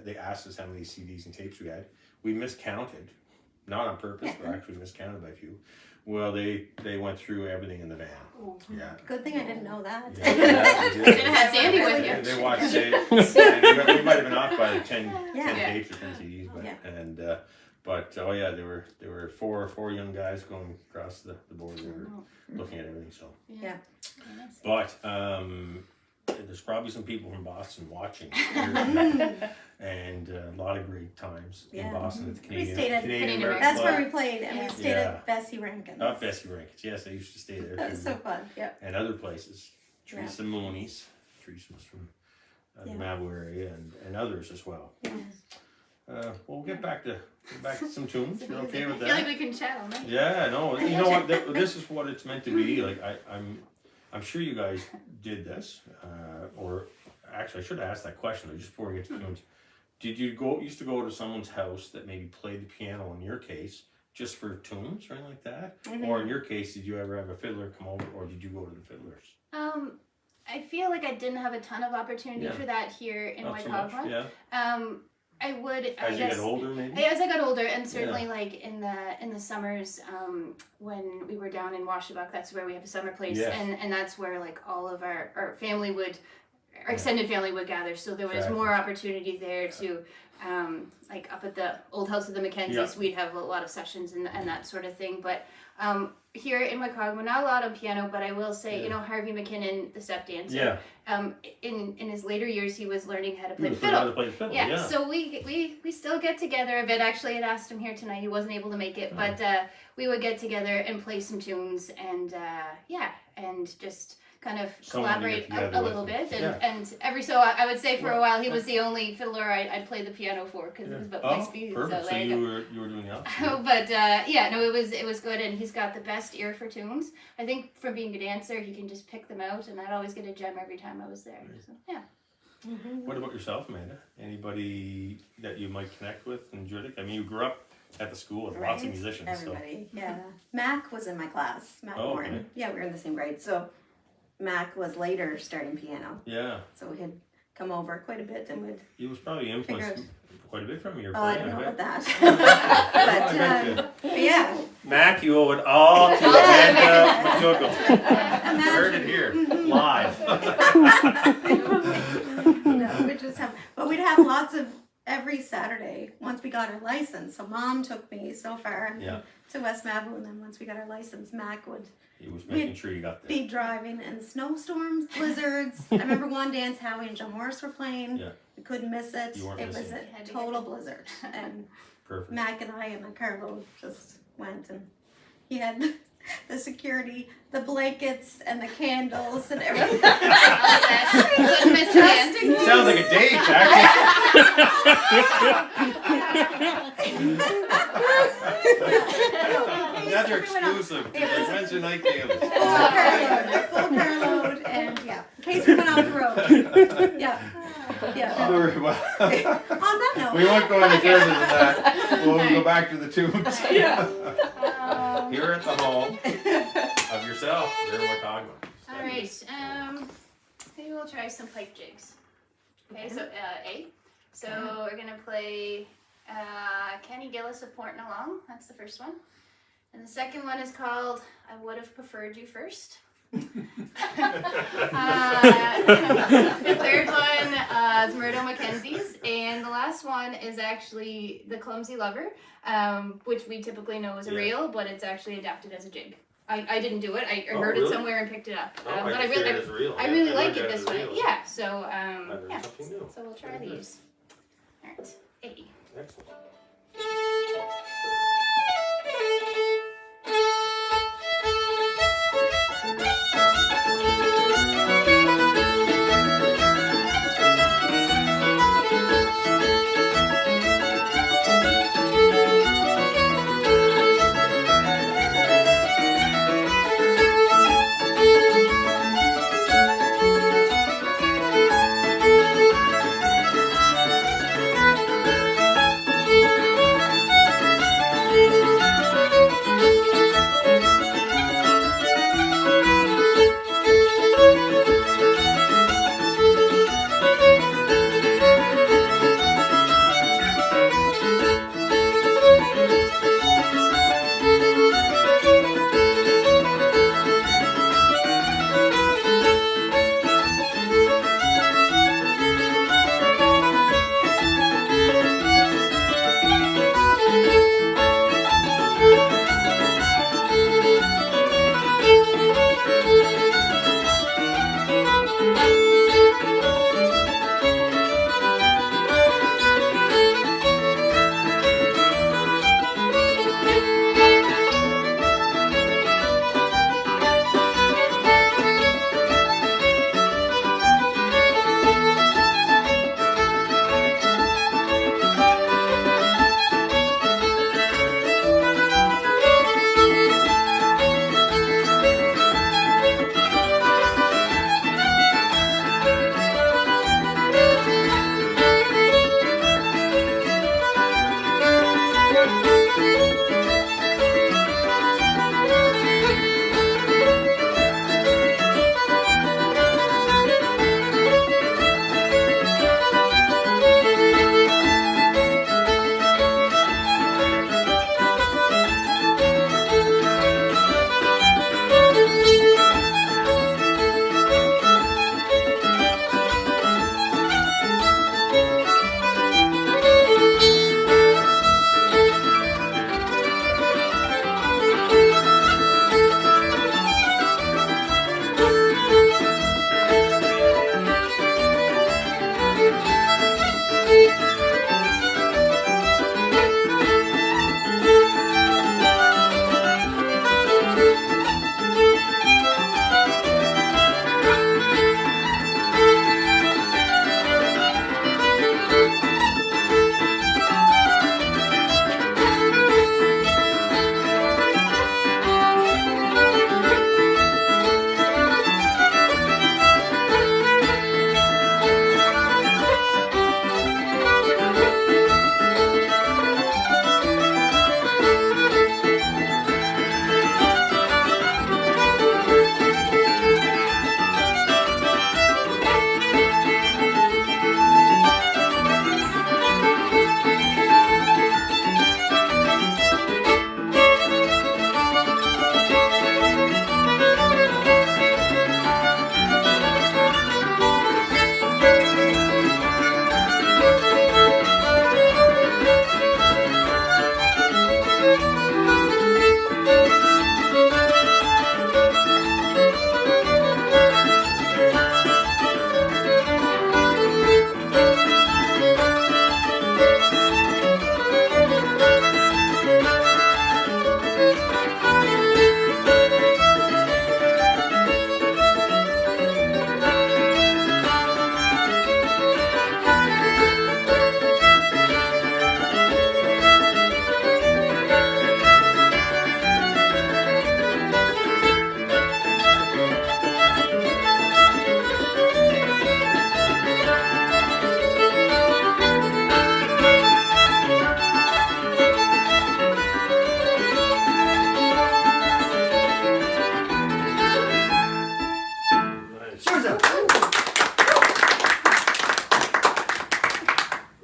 Speaker 1: they asked us how many CDs and tapes we had. We miscounted, not on purpose, but actually miscounted by a few. Well, they went through everything in the van. Yeah.
Speaker 3: Good thing I didn't know that.
Speaker 1: Yeah, they
Speaker 2: Should
Speaker 1: did.
Speaker 2: have had Sandy with
Speaker 1: They,
Speaker 2: you.
Speaker 1: they watched it. And we might have been off by 10
Speaker 3: Yeah.
Speaker 1: tapes or 10 CDs, but but oh yeah, there were four young guys going across the border. They were looking at everything. So,
Speaker 3: Yeah.
Speaker 1: but there's probably some people from Boston watching, and a lot of great times in
Speaker 3: Yeah.
Speaker 1: Boston at the
Speaker 3: We
Speaker 1: Canadian
Speaker 3: stayed at-
Speaker 1: Canadian
Speaker 2: That's
Speaker 3: That's
Speaker 1: Club.
Speaker 3: where we played, and we stayed
Speaker 1: Yeah.
Speaker 3: at Bessie Rankin's.
Speaker 1: Oh, Bessie Rankin's. Yes, I used to stay there
Speaker 3: That was
Speaker 1: too.
Speaker 3: so fun. Yeah.
Speaker 1: And other places. Teresa Mooney's. Teresa was from the Mabou area, and others as well.
Speaker 3: Yeah.
Speaker 1: We'll get back to some tunes. You're okay with
Speaker 2: I feel like
Speaker 1: that?
Speaker 2: we can chat all night.
Speaker 1: Yeah, no. You know what? This is what it's meant to be. Like I'm sure you guys did this, or actually, I should have asked that question just before we get to tunes. Did you used to go to someone's house that maybe played the piano in your case just for tunes or anything like that? Or in your case, did you ever have a fiddler come over, or did you go to the fiddlers?
Speaker 2: I feel like I didn't have a ton of opportunity for that here in
Speaker 1: Not so much.
Speaker 2: MacDougall.
Speaker 1: Yeah.
Speaker 2: I would,
Speaker 1: As you get older, maybe.
Speaker 2: As I got older, and certainly like in the summers, when we were down in Washabuck, that's where we have a summer place,
Speaker 1: Yes.
Speaker 2: and that's where like all of our family would, our extended family would gather. So there was
Speaker 1: Exactly.
Speaker 2: more opportunity there to, like up at the old house of the Mackenzies, we'd have a lot of sessions and that sort of thing. But here in MacDougall, not a lot on piano, but I will say, you know, Harvey McKinnon, the step dancer. In his later years, he was learning how to play
Speaker 1: You
Speaker 2: fiddle.
Speaker 1: how to play the fiddle.
Speaker 2: Yeah,
Speaker 1: Yeah.
Speaker 2: so we still get together a bit. Actually, I'd asked him here tonight. He wasn't able to make it, but we would get together and play some tunes and and just kind of
Speaker 1: Someone to
Speaker 2: collaborate
Speaker 1: get together
Speaker 2: a
Speaker 1: with
Speaker 2: little
Speaker 1: them.
Speaker 2: bit.
Speaker 1: Yeah.
Speaker 2: And every so I would say for a while he was the only fiddler I'd play the piano for because it was about my speed.
Speaker 1: Perfect.
Speaker 2: So
Speaker 1: So
Speaker 2: there
Speaker 1: you
Speaker 2: you
Speaker 1: were doing the
Speaker 2: go.
Speaker 1: opposite.
Speaker 2: But no, it was good, and he's got the best ear for tunes. I think from being a dancer, he can just pick them out, and I'd always get a gem every time I was there. So yeah.
Speaker 1: What about yourself, Amanda? Anybody that you might connect with in Judic? I mean, you grew up at the school with lots of
Speaker 3: Right?
Speaker 1: musicians.
Speaker 3: Everybody, yeah. Mac was in my class. Mac
Speaker 1: Oh,
Speaker 3: Warren.
Speaker 1: okay.
Speaker 3: Yeah, we were in the same grade. So Mac was later starting piano.
Speaker 1: So, yeah.
Speaker 3: So we had come over quite a bit and would.
Speaker 1: He was probably influenced
Speaker 3: Figure
Speaker 1: quite a bit from your
Speaker 3: Oh, I
Speaker 1: playing,
Speaker 3: don't know
Speaker 1: bet.
Speaker 3: about
Speaker 1: I bet
Speaker 3: that. But yeah.
Speaker 1: Mac, you owe it all to Amanda MacDougall. Heard it here, live.
Speaker 3: No, we just have, but we'd have lots of every Saturday once we got our license. So Mom took me so far
Speaker 1: Yeah.
Speaker 3: to West Mabou, and then once we got our license, Mac would
Speaker 1: He was making sure you got there.
Speaker 3: be driving in snowstorms, blizzards. I remember one dance Howie and John Morris were playing.
Speaker 1: Yeah.
Speaker 3: We couldn't miss it.
Speaker 1: You weren't
Speaker 3: It was
Speaker 1: missing
Speaker 3: a
Speaker 2: it.
Speaker 3: total blizzard, and
Speaker 1: Perfect.
Speaker 3: Mac and I and the carload just went, and he had the security, the blankets, and the candles, and everything.
Speaker 2: Couldn't miss dancing.
Speaker 1: Sounds like a date, actually. Another exclusive. Like Wednesday night games.
Speaker 3: Full carload, and yeah, in case we went off the road. Yeah, yeah.
Speaker 1: Well,
Speaker 3: On that note,
Speaker 1: we won't go any further than that. We'll go back to the tunes. Here at the home of yourself, here in Wacago.
Speaker 2: All right. Maybe we'll try some pipe jigs. Okay, so A. So we're gonna play Kenny Gillis of Portin' Along. That's the first one. And the second one is called I Would Have Preferred You First. The third one is Murdo Mackenzie's, and the last one is actually the Clumsy Lover, which we typically know as a reel, but it's actually adapted as a jig. I didn't do it. I heard it somewhere and picked it up. But I really like it this way. Yeah. So yeah. So we'll try these. All right. A.
Speaker 1: Excellent.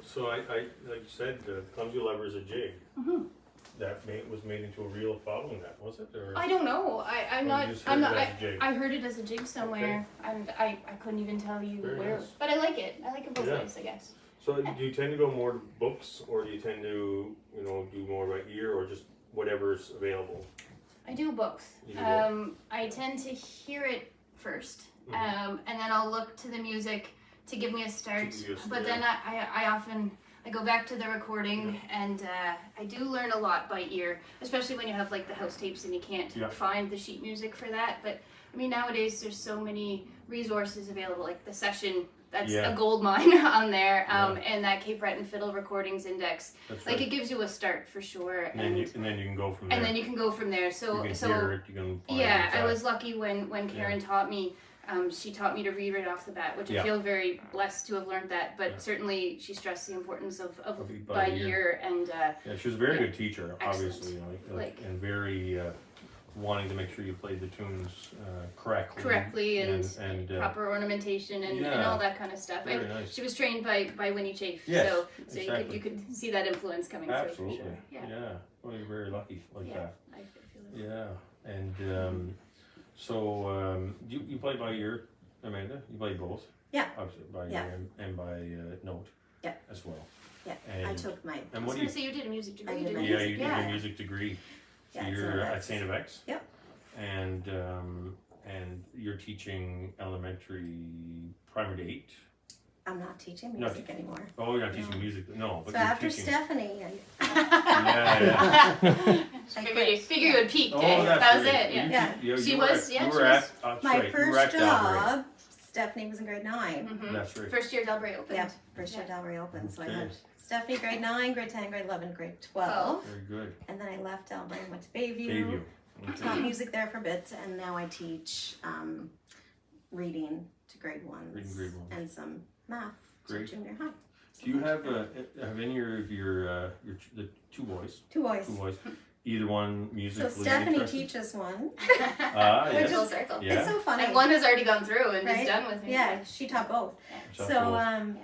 Speaker 1: So I like you said, clumsy lever is a jig.
Speaker 2: Mm-hmm.
Speaker 1: was made into a reel following that, was it? Or
Speaker 2: I don't know. I'm
Speaker 1: you
Speaker 2: not.
Speaker 1: just
Speaker 2: I'm
Speaker 1: heard
Speaker 2: not.
Speaker 1: it as a jig?
Speaker 2: I heard it as a jig somewhere, and I couldn't even tell you
Speaker 1: Very
Speaker 2: where.
Speaker 1: nice.
Speaker 2: But I like it. I like it both
Speaker 1: Yeah.
Speaker 2: ways, I guess.
Speaker 1: So do you tend to go more to books, or do you tend to, do more by ear, or just whatever's available?
Speaker 2: I do both.
Speaker 1: You do both?
Speaker 2: I tend to hear it first,
Speaker 1: Mhm.
Speaker 2: and then I'll look to the music to give me a start.
Speaker 1: To give you a
Speaker 2: But
Speaker 1: start.
Speaker 2: then I often go back to the recording, and I do learn a lot by ear, especially when you have like the house tapes and you can't
Speaker 1: Yeah.
Speaker 2: find the sheet music for that. But I mean, nowadays there's so many resources available, like the session. That's
Speaker 1: Yeah.
Speaker 2: a gold mine on there,
Speaker 1: Yeah.
Speaker 2: and that Cape Breton Fiddle Recordings Index.
Speaker 1: That's
Speaker 2: Like
Speaker 1: right.
Speaker 2: it gives you a start for sure,
Speaker 1: and then you can go from there.
Speaker 2: and then you can go from there.
Speaker 1: you
Speaker 2: So
Speaker 1: can
Speaker 2: so
Speaker 1: hear it, you can find
Speaker 2: yeah,
Speaker 1: what's
Speaker 2: I
Speaker 1: at.
Speaker 2: was lucky when Karen taught me. She taught me to read right off the bat, which
Speaker 1: Yeah.
Speaker 2: I feel very blessed to have learned that. But
Speaker 1: Yeah.
Speaker 2: certainly, she stressed the importance of
Speaker 1: By
Speaker 2: by
Speaker 1: ear.
Speaker 2: ear, and
Speaker 1: Yeah, she was a very
Speaker 2: Yeah.
Speaker 1: good teacher,
Speaker 2: Excellent.
Speaker 1: obviously,
Speaker 2: Like-
Speaker 1: and very wanting to make sure you played the tunes
Speaker 2: correctly and
Speaker 1: and
Speaker 2: proper ornamentation and
Speaker 1: yeah.
Speaker 2: all that kind of stuff.
Speaker 1: very
Speaker 2: And
Speaker 1: nice.
Speaker 2: she was trained by Winnie Chafe,
Speaker 1: Yes,
Speaker 2: so
Speaker 1: exactly.
Speaker 2: you could see that influence coming
Speaker 1: Absolutely.
Speaker 2: through for sure.
Speaker 1: Yeah. Well, you're very lucky like
Speaker 2: Yeah.
Speaker 1: that.
Speaker 2: I feel it.
Speaker 1: Yeah. And so you play by ear, Amanda? You play both?
Speaker 3: Yeah.
Speaker 1: Obviously by
Speaker 3: Yeah.
Speaker 1: ear and by note.
Speaker 3: Yeah.
Speaker 1: As well.
Speaker 3: Yeah,
Speaker 1: And,
Speaker 3: I took my.
Speaker 1: and
Speaker 2: I was
Speaker 1: what do
Speaker 2: gonna
Speaker 1: you?
Speaker 2: say you did a music degree.
Speaker 3: I did
Speaker 2: didn't
Speaker 3: my
Speaker 2: you?
Speaker 1: Yeah, you did
Speaker 2: Yeah.
Speaker 1: your music degree. So
Speaker 3: Yeah,
Speaker 1: you're
Speaker 3: St.
Speaker 1: at
Speaker 3: X.
Speaker 1: St. X.
Speaker 3: Yep.
Speaker 1: And you're teaching elementary, primary to 8.
Speaker 3: I'm not teaching
Speaker 1: No,
Speaker 3: music anymore.
Speaker 1: Oh, you're not
Speaker 3: No.
Speaker 1: teaching music. No, but
Speaker 3: So
Speaker 1: you're
Speaker 3: after
Speaker 1: teaching.
Speaker 3: Stephanie,
Speaker 1: Yeah.
Speaker 2: Figure you had peaked,
Speaker 1: Oh,
Speaker 2: eh?
Speaker 1: that's
Speaker 2: That was
Speaker 1: great.
Speaker 2: it, yeah.
Speaker 3: Yeah.
Speaker 2: She was- yeah,
Speaker 1: You
Speaker 2: she
Speaker 1: were
Speaker 2: was-
Speaker 1: at. That's
Speaker 3: my
Speaker 1: right, you were
Speaker 3: first
Speaker 1: at Dalbury.
Speaker 3: job, Stephanie was in grade 9.
Speaker 2: Mhm.
Speaker 1: That's right.
Speaker 2: First year Delbray opened.
Speaker 3: Yeah, first year Dalbury opened. So I
Speaker 1: Okay.
Speaker 3: had Stephanie grade 9, grade 10, grade 11, grade 12.
Speaker 1: Very good.
Speaker 3: And then I left Dalbury and went to Bayview.
Speaker 1: Bayview.
Speaker 3: Taught music there for a bit, and now I teach reading to grade 1s
Speaker 1: Reading grade ones.
Speaker 3: and some math
Speaker 1: Great.
Speaker 3: to junior high.
Speaker 1: Do you have any of your the two boys?
Speaker 3: Two boys.
Speaker 1: Either one
Speaker 3: So
Speaker 1: musically
Speaker 3: Stephanie
Speaker 1: interested?
Speaker 3: teaches one. Which
Speaker 2: Full
Speaker 3: is-
Speaker 2: circle.
Speaker 1: Yeah.
Speaker 3: It's so funny.
Speaker 2: And one has already gone through and is
Speaker 3: Right?
Speaker 2: done with it.
Speaker 3: Yeah, she taught both.
Speaker 1: So
Speaker 3: So
Speaker 1: cool.
Speaker 3: are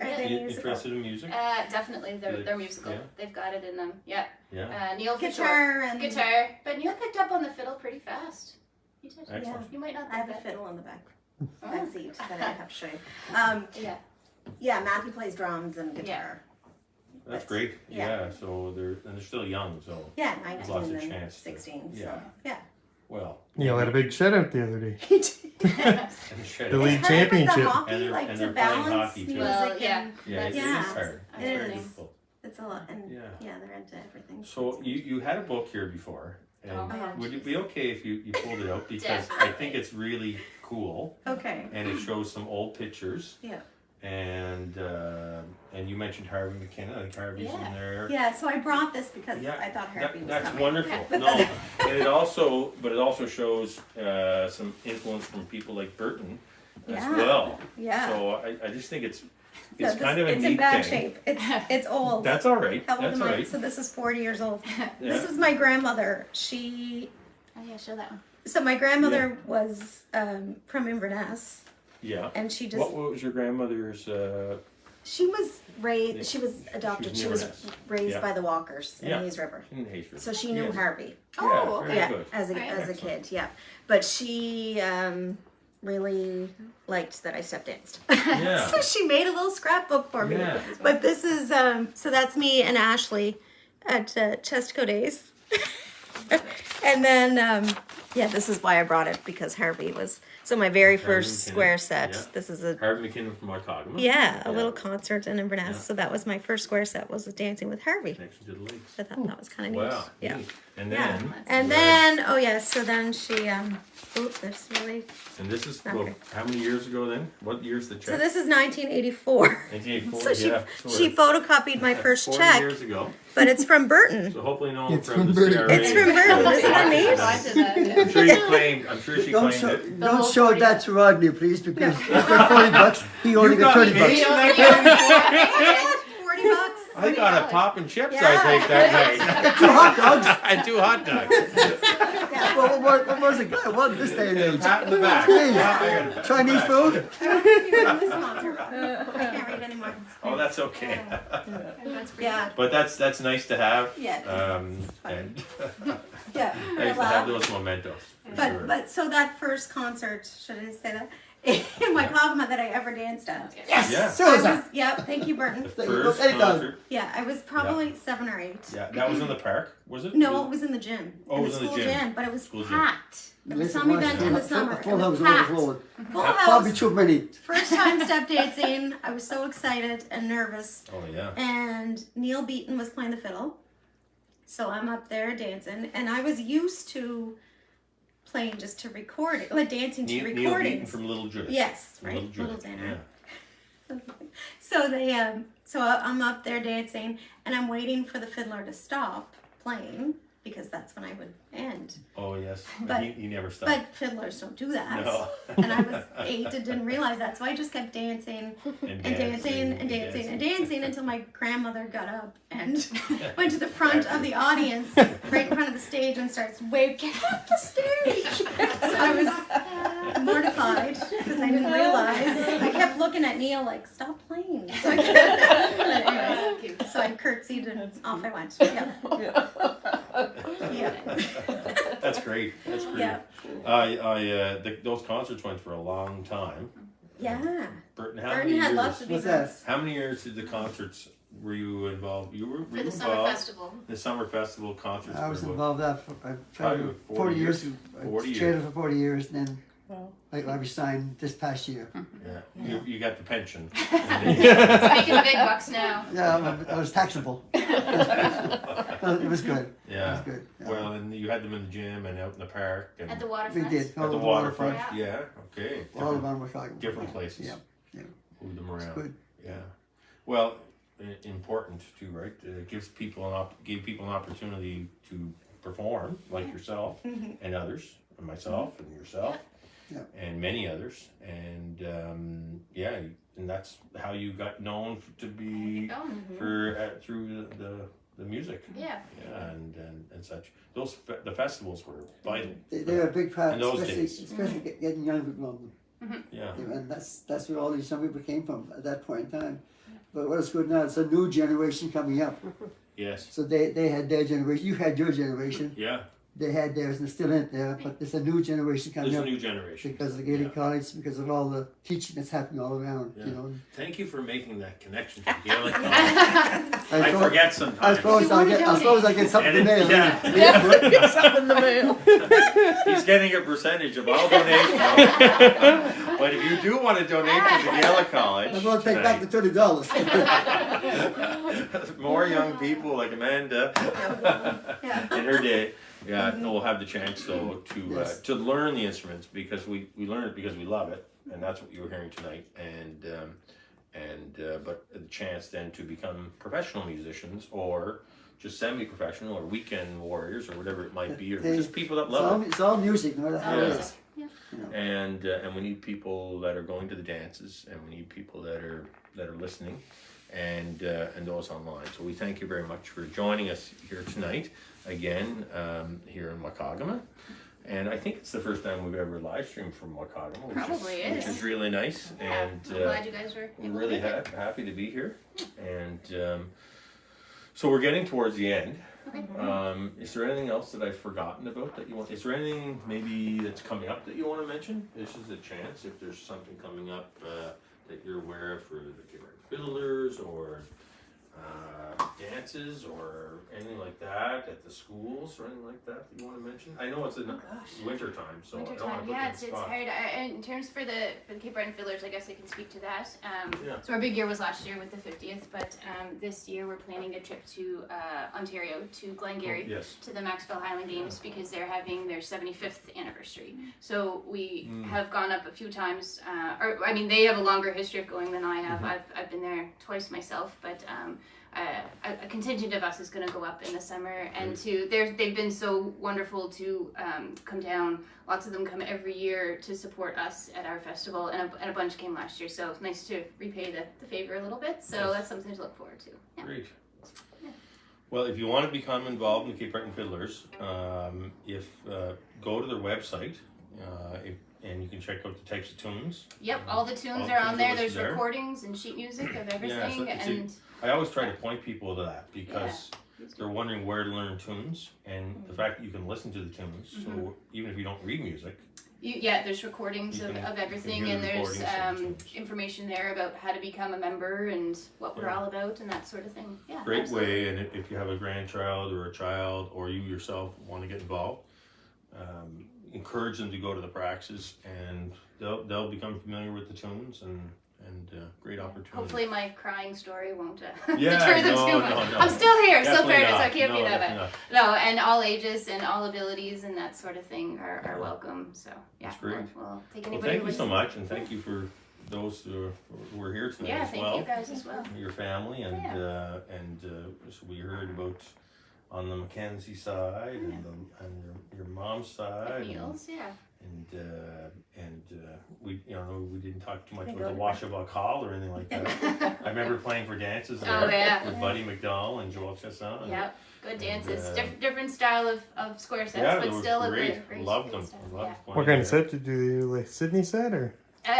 Speaker 3: they
Speaker 1: You
Speaker 3: musical?
Speaker 1: interested in music?
Speaker 2: Definitely, they're musical.
Speaker 1: Yeah.
Speaker 2: They've got it in them. Yeah.
Speaker 1: Yeah.
Speaker 2: Neil for sure.
Speaker 3: Guitar and
Speaker 2: Guitar, but Neil picked up on the fiddle pretty fast. You did.
Speaker 1: Excellent.
Speaker 2: You might not
Speaker 3: I
Speaker 2: think
Speaker 3: have a
Speaker 2: that.
Speaker 3: fiddle in the back
Speaker 2: Oh.
Speaker 3: seat that I have to show you.
Speaker 2: Yeah.
Speaker 3: Yeah, Matthew plays drums and guitar.
Speaker 1: That's
Speaker 3: But,
Speaker 1: great.
Speaker 3: yeah.
Speaker 1: Yeah. So they're still young. So
Speaker 3: Yeah,
Speaker 1: There's
Speaker 3: 19
Speaker 1: lots of
Speaker 3: and
Speaker 1: chance to-
Speaker 3: 16.
Speaker 1: yeah.
Speaker 3: So yeah.
Speaker 1: well.
Speaker 4: Neil had a big shutout the other day.
Speaker 1: And shit.
Speaker 4: The league
Speaker 3: It's kind of like
Speaker 4: championship.
Speaker 3: the hockey,
Speaker 1: And they're-
Speaker 3: like
Speaker 1: and
Speaker 3: to
Speaker 1: they're playing
Speaker 3: balance
Speaker 1: hockey, too.
Speaker 3: music
Speaker 2: Well, yeah.
Speaker 3: and
Speaker 1: Yeah, it
Speaker 3: Yeah.
Speaker 1: is hard.
Speaker 2: It
Speaker 1: It's very
Speaker 2: is.
Speaker 1: difficult.
Speaker 3: it's a lot. And
Speaker 1: Yeah.
Speaker 3: they're into everything.
Speaker 1: So you had a book here before, and
Speaker 2: Oh, yeah.
Speaker 1: would it be okay if you pulled it out, because I
Speaker 2: Definitely.
Speaker 1: think it's really cool,
Speaker 3: Okay.
Speaker 1: and it shows some old pictures.
Speaker 3: Yeah.
Speaker 1: And you mentioned Harvey McKenna. I think Harvey's in there.
Speaker 3: Yeah, so I brought this because
Speaker 1: Yeah,
Speaker 3: I thought Harvey was
Speaker 1: That's
Speaker 3: coming.
Speaker 1: wonderful. No, and it also shows some influence from people like Burton as
Speaker 3: Yeah.
Speaker 1: well.
Speaker 3: Yeah.
Speaker 1: So I just think it's
Speaker 3: No,
Speaker 1: kind of a
Speaker 3: it's
Speaker 1: neat
Speaker 3: in bad
Speaker 1: thing.
Speaker 3: shape. It's old.
Speaker 1: That's all right.
Speaker 3: How old
Speaker 1: That's
Speaker 3: am
Speaker 1: all
Speaker 3: I?
Speaker 1: right.
Speaker 3: So this is 40 years old.
Speaker 1: Yeah.
Speaker 3: This is my grandmother. She.
Speaker 2: Oh yeah, show that one.
Speaker 3: So my grandmother was from Inverness,
Speaker 1: Yeah.
Speaker 3: and she just
Speaker 1: What was your grandmother's?
Speaker 3: she was raised. She was adopted.
Speaker 1: She
Speaker 3: She
Speaker 1: was
Speaker 3: was
Speaker 1: Inverness.
Speaker 3: raised
Speaker 1: Yeah.
Speaker 3: by the Walkers in
Speaker 1: Yeah.
Speaker 3: the Hayes River.
Speaker 1: In Hayes.
Speaker 3: So she knew
Speaker 1: Yeah.
Speaker 3: Harvey.
Speaker 2: Oh,
Speaker 1: very
Speaker 2: okay.
Speaker 3: Yeah,
Speaker 1: good.
Speaker 3: as a
Speaker 2: Right.
Speaker 3: as a
Speaker 1: Excellent.
Speaker 3: kid. Yeah, but she really liked that I step danced.
Speaker 1: Yeah.
Speaker 3: So she made a little scrapbook for me.
Speaker 1: Yeah.
Speaker 3: But this is so that's me and Ashley at Chestico Days. And then this is why I brought it, because Harvey was so my very
Speaker 1: Harvey
Speaker 3: first
Speaker 1: McKinnon,
Speaker 3: square set.
Speaker 1: yeah.
Speaker 3: This is a
Speaker 1: Harvey McKinnon from Markham.
Speaker 3: a little concert in Inverness.
Speaker 1: Yeah.
Speaker 3: So that was my first square set, was Dancing with Harvey.
Speaker 1: Connection to the lakes.
Speaker 3: I thought that was kind of neat.
Speaker 1: Wow.
Speaker 3: Yeah.
Speaker 1: neat. And
Speaker 3: Yeah.
Speaker 1: then.
Speaker 3: And then so then she there's really
Speaker 1: And this is
Speaker 3: Okay.
Speaker 1: how many years ago then? What year's the
Speaker 3: so
Speaker 1: check?
Speaker 3: this is 1984.
Speaker 1: 1984.
Speaker 3: So she
Speaker 1: yeah.
Speaker 3: she photocopied my first
Speaker 1: 40
Speaker 3: check,
Speaker 1: years ago.
Speaker 3: but it's from Burton.
Speaker 1: So hopefully no one
Speaker 4: It's
Speaker 1: from the
Speaker 4: from Burton.
Speaker 1: CRA.
Speaker 3: It's from Burton, isn't that neat?
Speaker 2: I did that, yeah.
Speaker 1: I'm sure you claimed. I'm sure she
Speaker 5: Don't
Speaker 1: claimed
Speaker 5: show,
Speaker 1: it.
Speaker 5: don't
Speaker 2: whole
Speaker 5: show
Speaker 2: 40.
Speaker 5: that to Rodney, please, because for 40 bucks, he only got 30
Speaker 1: paid
Speaker 5: bucks.
Speaker 1: for that
Speaker 3: 40 bucks.
Speaker 1: I got a pop and chips
Speaker 3: Yeah.
Speaker 1: I take that night.
Speaker 5: 2 hot dogs.
Speaker 1: And 2 hot dogs.
Speaker 3: Yeah.
Speaker 5: Well, what was it? I want this day and age.
Speaker 1: Pat in the back.
Speaker 5: Jeez.
Speaker 1: Yeah, I got a pat in the
Speaker 5: Chinese
Speaker 1: back.
Speaker 5: food?
Speaker 3: I can't read anymore. anymore.
Speaker 1: Oh, that's okay.
Speaker 2: That's pretty
Speaker 3: Yeah,
Speaker 1: But that's nice to have.
Speaker 3: yeah,
Speaker 1: And
Speaker 3: yeah.
Speaker 1: nice to have those mementos. For sure.
Speaker 3: But so that first concert, should I say that? In Waikagama that I ever danced at.
Speaker 5: Yes.
Speaker 1: Yeah.
Speaker 5: So
Speaker 3: I
Speaker 5: is that.
Speaker 3: was, yeah, thank you, Burton.
Speaker 1: The
Speaker 5: There you go.
Speaker 1: first
Speaker 5: Anytime.
Speaker 1: concert.
Speaker 3: Yeah, I was probably 7 or 8.
Speaker 1: Yeah, that was in the park, was it?
Speaker 3: No, it was in the gym.
Speaker 1: Oh,
Speaker 3: in
Speaker 1: it was
Speaker 3: the
Speaker 1: in the
Speaker 3: school
Speaker 1: gym.
Speaker 3: but it was
Speaker 1: School gym.
Speaker 3: packed. It was
Speaker 5: Listen,
Speaker 3: some
Speaker 5: once,
Speaker 3: event in the summer.
Speaker 5: A full
Speaker 3: it
Speaker 5: house
Speaker 3: was packed.
Speaker 5: overflowing.
Speaker 3: Full
Speaker 5: Probably
Speaker 3: house.
Speaker 5: too many.
Speaker 3: First time step dancing. I was so excited and nervous.
Speaker 1: Oh yeah.
Speaker 3: And Neil Beaton was playing the fiddle. So I'm up there dancing. And I was used to playing just to record it, like dancing to
Speaker 1: Neil Beaton
Speaker 3: recordings.
Speaker 1: from Little Judith.
Speaker 3: Yes,
Speaker 1: From
Speaker 3: right.
Speaker 1: Little Judith.
Speaker 3: Dinner.
Speaker 1: Yeah.
Speaker 3: So I'm up there dancing and I'm waiting for the fiddler to stop playing because that's when I would end.
Speaker 1: Oh yes.
Speaker 3: But-
Speaker 1: he never stopped.
Speaker 3: But fiddlers don't do that.
Speaker 1: No.
Speaker 3: And I was 8 and didn't realize that. So I just kept dancing
Speaker 1: and
Speaker 3: and dancing and dancing and dancing until my grandmother got up and went to the front of the audience, right in front of the stage, and starts waving, "Get off the stage!" So I was mortified because I didn't realize. I kept looking at Neil like, "Stop playing." So I curtsied and off I went. Yeah. Yeah.
Speaker 1: That's great. That's great.
Speaker 3: Yeah.
Speaker 1: Those concerts went for a long time.
Speaker 3: Yeah.
Speaker 1: Burton, how
Speaker 3: Burton
Speaker 1: many
Speaker 3: had
Speaker 1: years?
Speaker 3: lots of
Speaker 5: What's
Speaker 3: events.
Speaker 5: that?
Speaker 1: How many years did the concerts were you involved? Were
Speaker 2: For
Speaker 1: you
Speaker 2: the summer
Speaker 1: involved?
Speaker 2: festival.
Speaker 1: The summer festival concerts.
Speaker 5: I was
Speaker 1: were what?
Speaker 5: involved that for
Speaker 1: Probably
Speaker 5: 40 years.
Speaker 1: 40
Speaker 5: I
Speaker 1: years.
Speaker 5: traded for 40 years, and then I resigned this past year.
Speaker 1: Yeah. You got the pension.
Speaker 2: It's making the big bucks now.
Speaker 5: Yeah, I was taxable. It was good. It
Speaker 1: Yeah.
Speaker 5: was good. Yeah.
Speaker 1: Well, and you had them in the gym and out in the park and
Speaker 2: At the
Speaker 5: we
Speaker 2: waterfront.
Speaker 5: did.
Speaker 1: at the
Speaker 5: All over
Speaker 1: waterfront.
Speaker 2: Yeah.
Speaker 1: Yeah. Okay.
Speaker 5: All around Chicago.
Speaker 1: different places.
Speaker 5: Yeah. Yeah.
Speaker 1: Move them
Speaker 5: It's
Speaker 1: around.
Speaker 5: good.
Speaker 1: Yeah. Well, important too, right? It gives people give people an opportunity to perform, like yourself and others, and myself and yourself,
Speaker 5: Yeah.
Speaker 1: and many others, and and that's how you got known to be
Speaker 2: Oh,
Speaker 1: for through the music.
Speaker 2: yeah.
Speaker 1: Yeah, and such. The festivals were vital.
Speaker 5: They're a big part,
Speaker 1: In those
Speaker 5: especially,
Speaker 1: days.
Speaker 5: especially getting young people on them.
Speaker 1: Yeah.
Speaker 5: And that's where all these young people came from at that point in time. But what is good now, it's a new generation coming up.
Speaker 1: Yes.
Speaker 5: So they had their generation, you had your generation,
Speaker 1: Yeah.
Speaker 5: they had theirs and they're still in it there, but there's a new generation coming
Speaker 1: There's a
Speaker 5: up
Speaker 1: new generation.
Speaker 5: because of the Gaelic
Speaker 1: Yeah.
Speaker 5: College, because of all the teaching that's happening all around,
Speaker 1: Yeah.
Speaker 5: you know.
Speaker 1: Thank you for making that connection to Gaelic. I
Speaker 5: I suppose-
Speaker 1: forget
Speaker 5: I
Speaker 1: sometimes.
Speaker 5: suppose I get something in
Speaker 1: And
Speaker 5: there.
Speaker 1: yeah.
Speaker 6: Something in the mail.
Speaker 1: He's getting a percentage of all donations. But if you do want to donate to the Gaelic College,
Speaker 5: I'm going to take back the $30.
Speaker 1: more young people like Amanda in her day, will have the chance though
Speaker 5: Yes.
Speaker 1: to learn the instruments because we learn it because we love it, and that's what you were hearing tonight. But the chance then to become professional musicians or just semi-professional or weekend warriors or whatever it might be, or just people that love it.
Speaker 5: It's all music, no matter how it
Speaker 1: Yeah.
Speaker 5: is.
Speaker 1: And we need people that are going to the dances, and we need people that are listening, and those online. So we thank you very much for joining us here tonight again here in Waikagama. And I think it's the first time we've ever live streamed from Waikagama,
Speaker 2: Probably
Speaker 1: which
Speaker 2: is.
Speaker 1: is really nice.
Speaker 2: Yeah.
Speaker 1: And
Speaker 2: I'm glad you guys were
Speaker 1: we're
Speaker 2: able
Speaker 1: really
Speaker 2: to make it.
Speaker 1: happy to be here. And so we're getting towards the end.
Speaker 2: Okay.
Speaker 1: Is there anything else that I've forgotten about that you want? Is there anything maybe that's coming up that you want to mention? This is a chance if there's something coming up that you're aware of for the keyboard fiddlers or dances or anything like that at the schools or anything like that you want to mention? I know it's in winter time, so I don't want to
Speaker 2: Wintertime,
Speaker 1: put you
Speaker 2: yeah,
Speaker 1: on
Speaker 2: it's
Speaker 1: the spot.
Speaker 2: hard. In terms for the Cape Breton Fiddlers, I guess I can speak to that.
Speaker 1: Yeah.
Speaker 2: So our big year was last year with the 50th, but this year we're planning a trip to Ontario, to Glengarry,
Speaker 1: Yes.
Speaker 2: to the Maxwell Highland Games because they're having their 75th anniversary. So we have gone up a few times, they have a longer history of going than I have. I've been there twice myself, but a contingent of us is going to go up in the summer, and they've been so wonderful to come down. Lots of them come every year to support us at our festival, and a bunch came last year. So it's nice to repay the favor a little bit. So
Speaker 1: Yes.
Speaker 2: that's something to look forward to. Yeah.
Speaker 1: Great. Well, if you want to become involved in the Cape Breton Fiddlers, go to their website. and you can check out the types of tunes.
Speaker 2: Yep, all the tunes
Speaker 1: All the
Speaker 2: are
Speaker 1: tunes
Speaker 2: on
Speaker 1: are
Speaker 2: there.
Speaker 1: listed
Speaker 2: There's
Speaker 1: there.
Speaker 2: recordings and sheet music of everything,
Speaker 1: it's
Speaker 2: and
Speaker 1: I always try to point people to that because they're wondering where to learn tunes, and the fact that you can listen to the tunes. So even if you don't read music,
Speaker 2: there's recordings
Speaker 1: You
Speaker 2: of
Speaker 1: can
Speaker 2: everything,
Speaker 1: hear
Speaker 2: and
Speaker 1: the
Speaker 2: there's
Speaker 1: recordings of the tunes.
Speaker 2: information there about how to become a member and what we're
Speaker 1: Yeah.
Speaker 2: all about and that sort of thing. Yeah,
Speaker 1: great
Speaker 2: absolutely.
Speaker 1: way. And if you have a grandchild or a child, or you yourself want to get involved, encourage them to go to the practices, and they'll become familiar with the tunes, and great opportunity.
Speaker 2: Hopefully, my crying story won't
Speaker 1: Yeah,
Speaker 2: deter them
Speaker 1: no,
Speaker 2: too much.
Speaker 1: no.
Speaker 2: I'm still here, still
Speaker 1: Definitely
Speaker 2: fairness.
Speaker 1: not.
Speaker 2: I can't
Speaker 1: No,
Speaker 2: be that
Speaker 1: definitely
Speaker 2: bad.
Speaker 1: not.
Speaker 2: No, and all ages and all abilities and that sort of thing are welcome. So yeah,
Speaker 1: That's great.
Speaker 2: We'll take
Speaker 1: Well,
Speaker 2: anybody.
Speaker 1: thank
Speaker 2: who
Speaker 1: you so
Speaker 2: listens.
Speaker 1: much, and thank you for those who are here tonight
Speaker 2: Yeah,
Speaker 1: as
Speaker 2: thank
Speaker 1: well.
Speaker 2: you guys as well.
Speaker 1: Your family, and so we heard about on the Mackenzie side, and your mom's side,
Speaker 2: Meals, yeah.
Speaker 1: and we we didn't talk too much
Speaker 3: They
Speaker 1: about
Speaker 3: go
Speaker 1: the
Speaker 3: to
Speaker 1: Washabaw Call or anything like that. I remember playing for dances there
Speaker 2: Oh, yeah.
Speaker 1: with Buddy MacDonald and Joel Chasson. and-
Speaker 2: Yep, good dances.
Speaker 1: And,
Speaker 2: Different style of square sets,
Speaker 1: Yeah,
Speaker 2: but
Speaker 1: they were
Speaker 2: still
Speaker 1: great.
Speaker 2: a great.
Speaker 1: Loved
Speaker 2: good
Speaker 1: them.
Speaker 2: style,
Speaker 1: Loved
Speaker 2: yeah.
Speaker 1: playing
Speaker 4: What kind of
Speaker 1: there.
Speaker 4: set did you do? Like Sydney set or?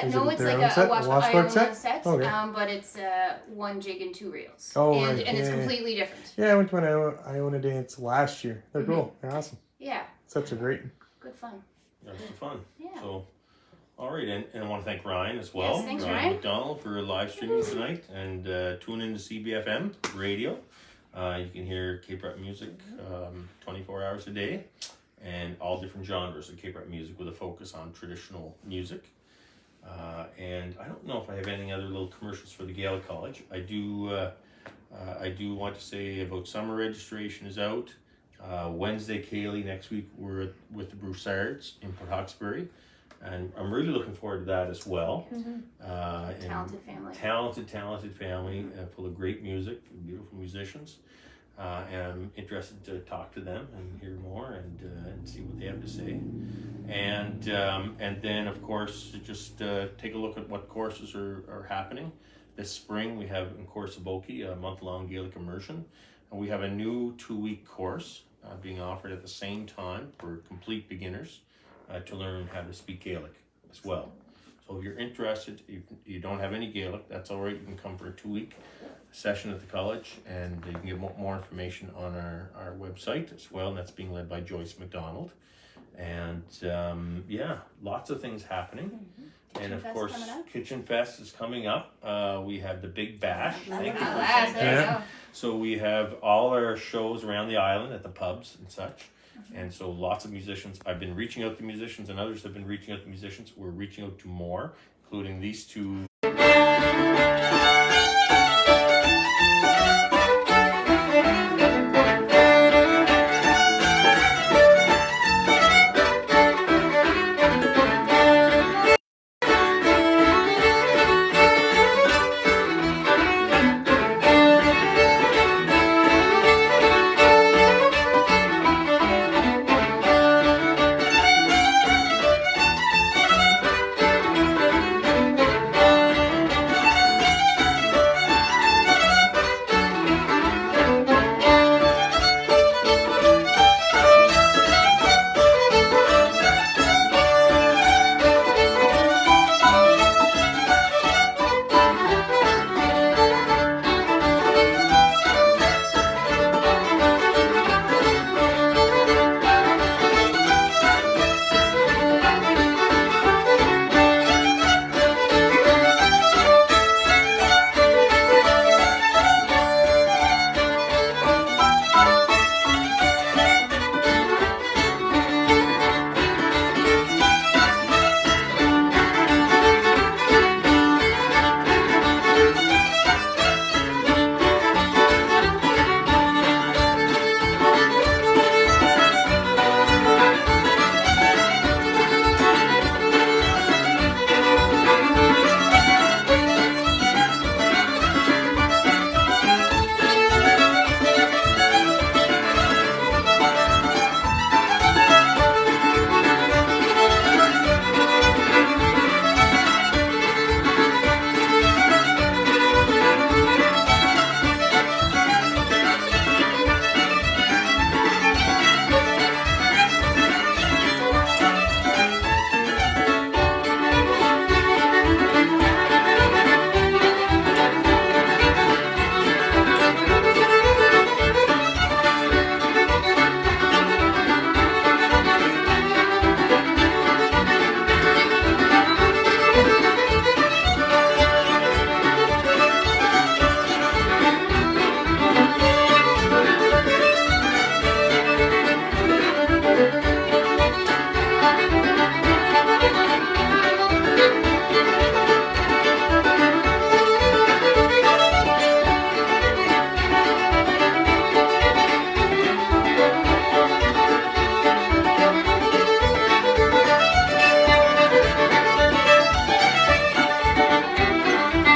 Speaker 4: Is
Speaker 2: No,
Speaker 4: it
Speaker 2: it's
Speaker 4: their
Speaker 2: like
Speaker 4: own set?
Speaker 2: a
Speaker 4: Washboard
Speaker 2: Iona
Speaker 4: set?
Speaker 2: set,
Speaker 4: Okay.
Speaker 2: but it's one jig and two reels.
Speaker 4: Oh,
Speaker 2: and,
Speaker 4: right,
Speaker 2: and it's
Speaker 4: yeah.
Speaker 2: completely different.
Speaker 4: Yeah, I went to an Iona dance last year. They're cool. They're awesome.
Speaker 2: Yeah,
Speaker 4: Sets are great.
Speaker 2: good fun.
Speaker 1: That was fun.
Speaker 2: Yeah.
Speaker 1: So, all right, and I want to thank Ryan as well.
Speaker 2: Yes, thanks, Ryan.
Speaker 1: MacDonald for live streaming tonight, and tune in to CBFM radio. You can hear Cape Rep music 24 hours a day, and all different genres of Cape Rep music with a focus on traditional music. And I don't know if I have any other little commercials for the Gaelic College. I do want to say about summer registration is out. Wednesday, Kaylee, next week we're with the Broussards in Port Hawkesbury, and I'm really looking forward to that as well. And
Speaker 2: Talented family.
Speaker 1: talented family, full of great music, beautiful musicians. And I'm interested to talk to them and hear more and see what they have to say. And then of course just take a look at what courses are happening. This spring we have in Course of Oki a month-long Gaelic immersion, and we have a new 2-week course being offered at the same time for complete beginners to learn how to speak Gaelic as well. So if you're interested, you don't have any Gaelic, that's all right. You can come for a 2-week session at the college, and you can get more information on our website as well, and that's being led by Joyce MacDonald. And lots of things happening. And of
Speaker 2: Fest
Speaker 1: course,
Speaker 2: coming up.
Speaker 1: Kitchen Fest is coming up. We have the Big Bash. Thank you for
Speaker 2: There
Speaker 1: saying
Speaker 2: you
Speaker 1: that.
Speaker 2: go.
Speaker 1: So we have all our shows around the island at the pubs and such. And so lots of musicians. I've been reaching out to musicians, and others have been reaching out to musicians. We're reaching out to more, including these two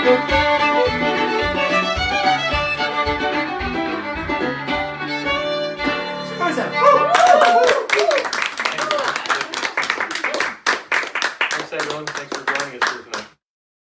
Speaker 2: Bye.